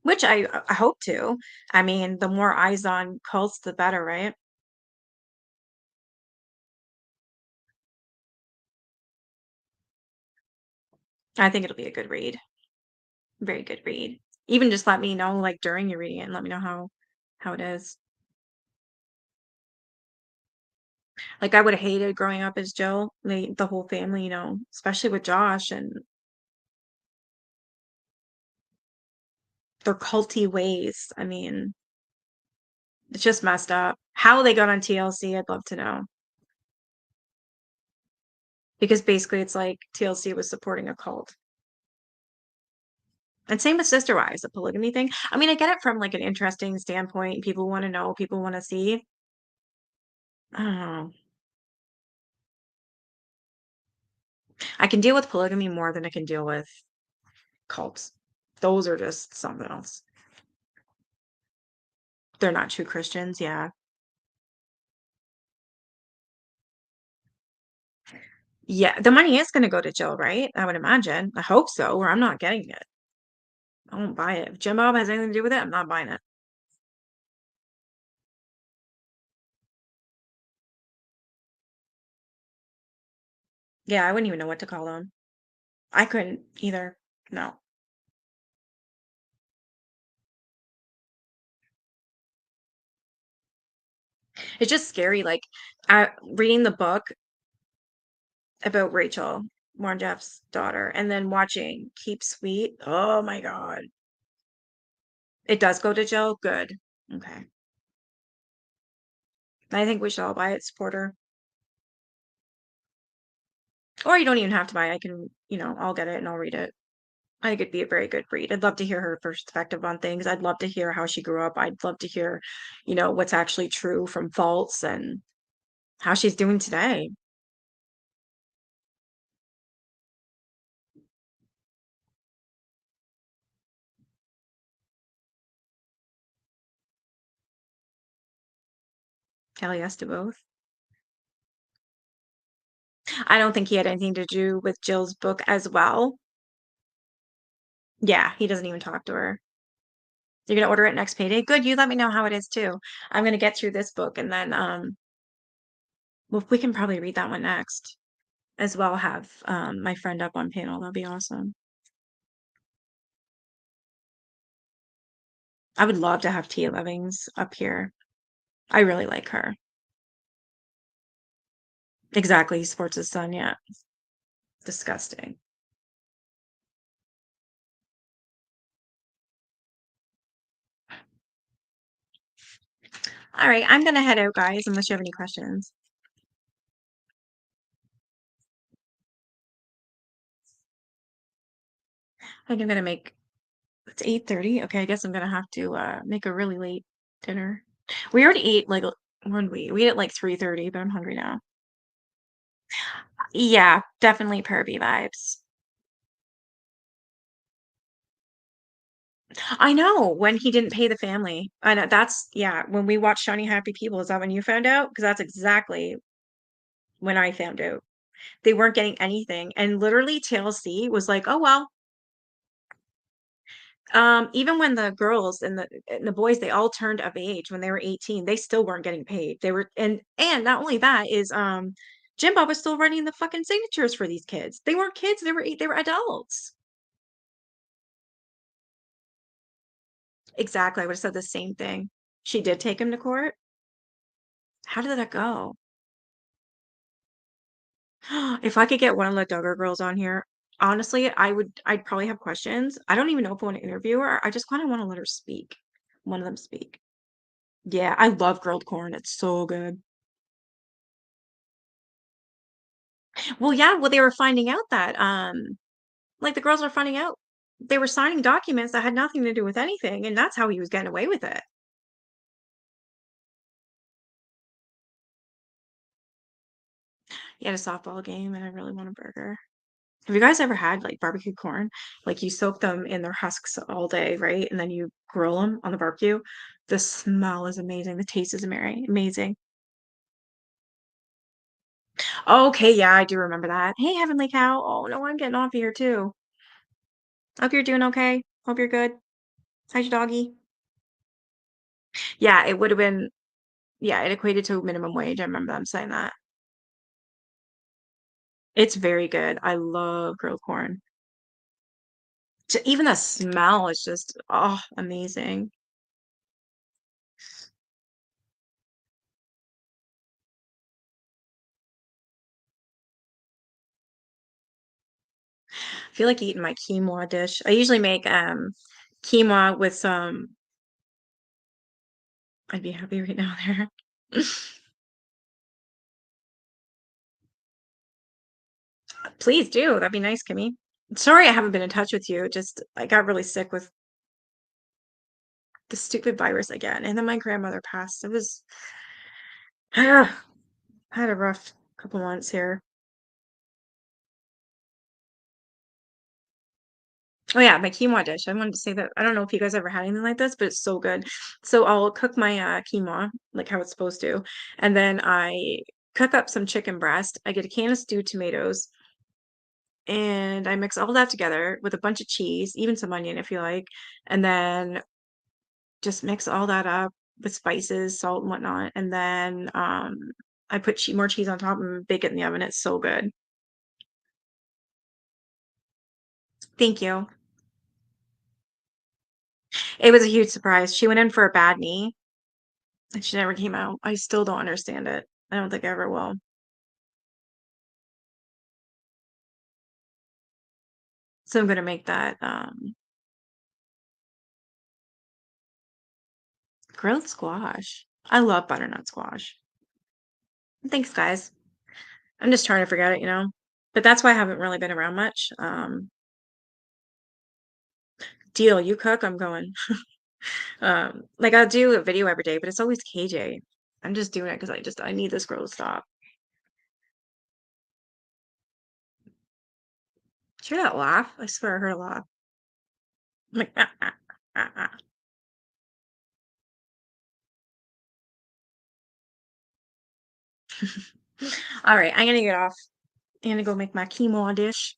Which I hope to. I mean, the more eyes on cults, the better, right? I think it'll be a good read. Very good read. Even just let me know, like, during your reading it and let me know how it is. Like, I would've hated growing up as Jill, the whole family, especially with Josh and their culty ways. I mean, it's just messed up. How they got on TLC, I'd love to know. Because basically it's like TLC was supporting a cult. And same with Sister Wives, the polygamy thing. I mean, I get it from like an interesting standpoint. People want to know, people want to see. I don't know. I can deal with polygamy more than I can deal with cults. Those are just something else. They're not true Christians, yeah. Yeah, the money is gonna go to Jill, right? I would imagine. I hope so, or I'm not getting it. I won't buy it. If Jim Bob has anything to do with it, I'm not buying it. Yeah, I wouldn't even know what to call them. I couldn't either. No. It's just scary, like, reading the book about Rachel, Warren Jeff's daughter, and then watching Keep Sweet. Oh my God. It does go to Jill? Good. Okay. I think we should all buy it, support her. Or you don't even have to buy it. I can, I'll get it and I'll read it. I think it'd be a very good read. I'd love to hear her perspective on things. I'd love to hear how she grew up. I'd love to hear, what's actually true from false and how she's doing today. Hell yes to both. I don't think he had anything to do with Jill's book as well. Yeah, he doesn't even talk to her. You're gonna order it next payday? Good, you let me know how it is too. I'm gonna get through this book and then well, we can probably read that one next. As well have my friend up on panel. That'll be awesome. I would love to have Tia Levings up here. I really like her. Exactly, he supports his son, yeah. Disgusting. All right, I'm gonna head out, guys, unless you have any questions. I think I'm gonna make It's 8:30. Okay, I guess I'm gonna have to make a really late dinner. We already ate like when we ate at like 3:30, but I'm hungry now. Yeah, definitely pervy vibes. I know when he didn't pay the family. I know that's yeah, when we watched Shiny Happy People, is that when you found out? Because that's exactly when I found out. They weren't getting anything. And literally TLC was like, oh well. Even when the girls and the boys, they all turned of age when they were 18, they still weren't getting paid. They were and not only that is Jim Bob was still writing the fucking signatures for these kids. They weren't kids, they were adults. Exactly. I would have said the same thing. She did take him to court. How did that go? If I could get one of the Duggar girls on here, honestly, I'd probably have questions. I don't even know if I want to interview her. I just kind of want to let her speak. One of them speak. Yeah, I love grilled corn. It's so good. Well, yeah, well, they were finding out that like the girls were finding out they were signing documents that had nothing to do with anything, and that's how he was getting away with it. He had a softball game and I really want a burger. Have you guys ever had like barbecue corn? Like you soak them in their husks all day, right? And then you grill them on the barbecue. The smell is amazing. The taste is amazing. Okay, yeah, I do remember that. Hey, Heavenly Cow. Oh no, I'm getting off here too. Hope you're doing okay. Hope you're good. How's your doggy? Yeah, it would have been, yeah, it equated to minimum wage. I remember them saying that. It's very good. I love grilled corn. Even the smell is just, oh, amazing. I feel like eating my quinoa dish. I usually make quinoa with some, I'd be happy right now there. Please do. That'd be nice, Kimmy. Sorry I haven't been in touch with you. Just I got really sick with the stupid virus again. And then my grandmother passed. It was I had a rough couple months here. Oh yeah, my quinoa dish. I wanted to say that I don't know if you guys ever had anything like this, but it's so good. So I'll cook my quinoa like how it's supposed to, and then I cook up some chicken breast. I get a can of stewed tomatoes, and I mix all that together with a bunch of cheese, even some onion if you like, and then just mix all that up with spices, salt, and whatnot, and then I put more cheese on top and bake it in the oven. It's so good. Thank you. It was a huge surprise. She went in for a bad knee and she never came out. I still don't understand it. I don't think I ever will. So I'm gonna make that grilled squash. I love butternut squash. Thanks, guys. I'm just trying to forget it, you know. But that's why I haven't really been around much. Deal, you cook, I'm going. Like I'll do a video every day, but it's always KJ. I'm just doing it because I need this girl to stop. Did you hear that laugh? I swear I heard a laugh. I'm like, ah, ah, ah, ah. All right, I'm gonna get off. I'm gonna go make my quinoa dish.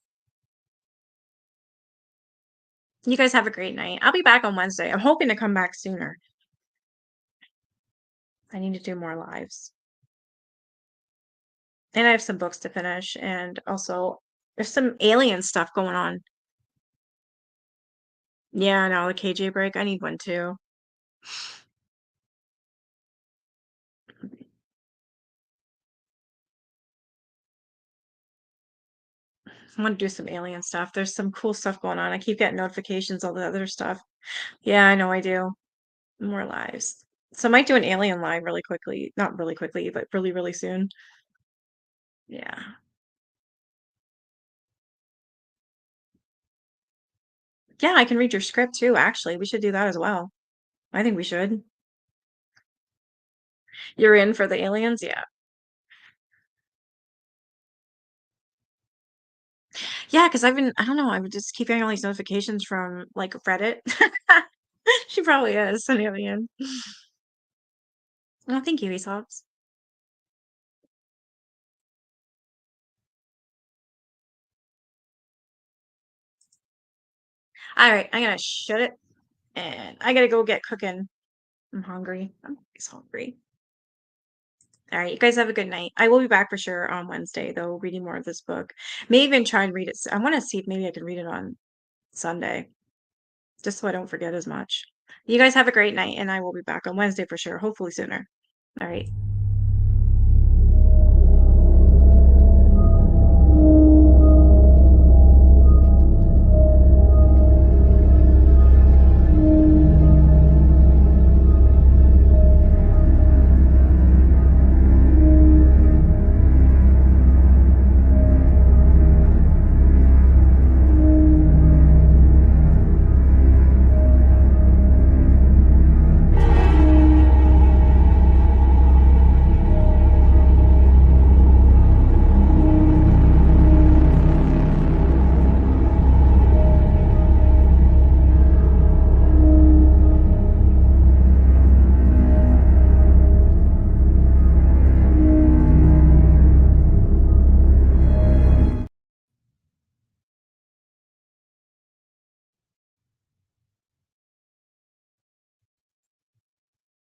You guys have a great night. I'll be back on Wednesday. I'm hoping to come back sooner. I need to do more lives. And I have some books to finish, and also there's some alien stuff going on. Yeah, no, the KJ break. I need one too. I want to do some alien stuff. There's some cool stuff going on. I keep getting notifications, all the other stuff. Yeah, I know I do. More lives. So I might do an alien live really quickly. Not really quickly, but really, really soon. Yeah. Yeah, I can read your script too, actually. We should do that as well. I think we should. You're in for the aliens? Yeah. Yeah, because I don't know, I would just keep getting all these notifications from like Reddit. She probably is an alien. Oh, thank you, Aesop's. All right, I'm gonna shut it and I gotta go get cooking. I'm hungry. I'm always hungry. All right, you guys have a good night. I will be back for sure on Wednesday, though, reading more of this book. May even try and read it. I want to see if maybe I can read it on Sunday, just so I don't forget as much. You guys have a great night, and I will be back on Wednesday for sure, hopefully sooner. All right.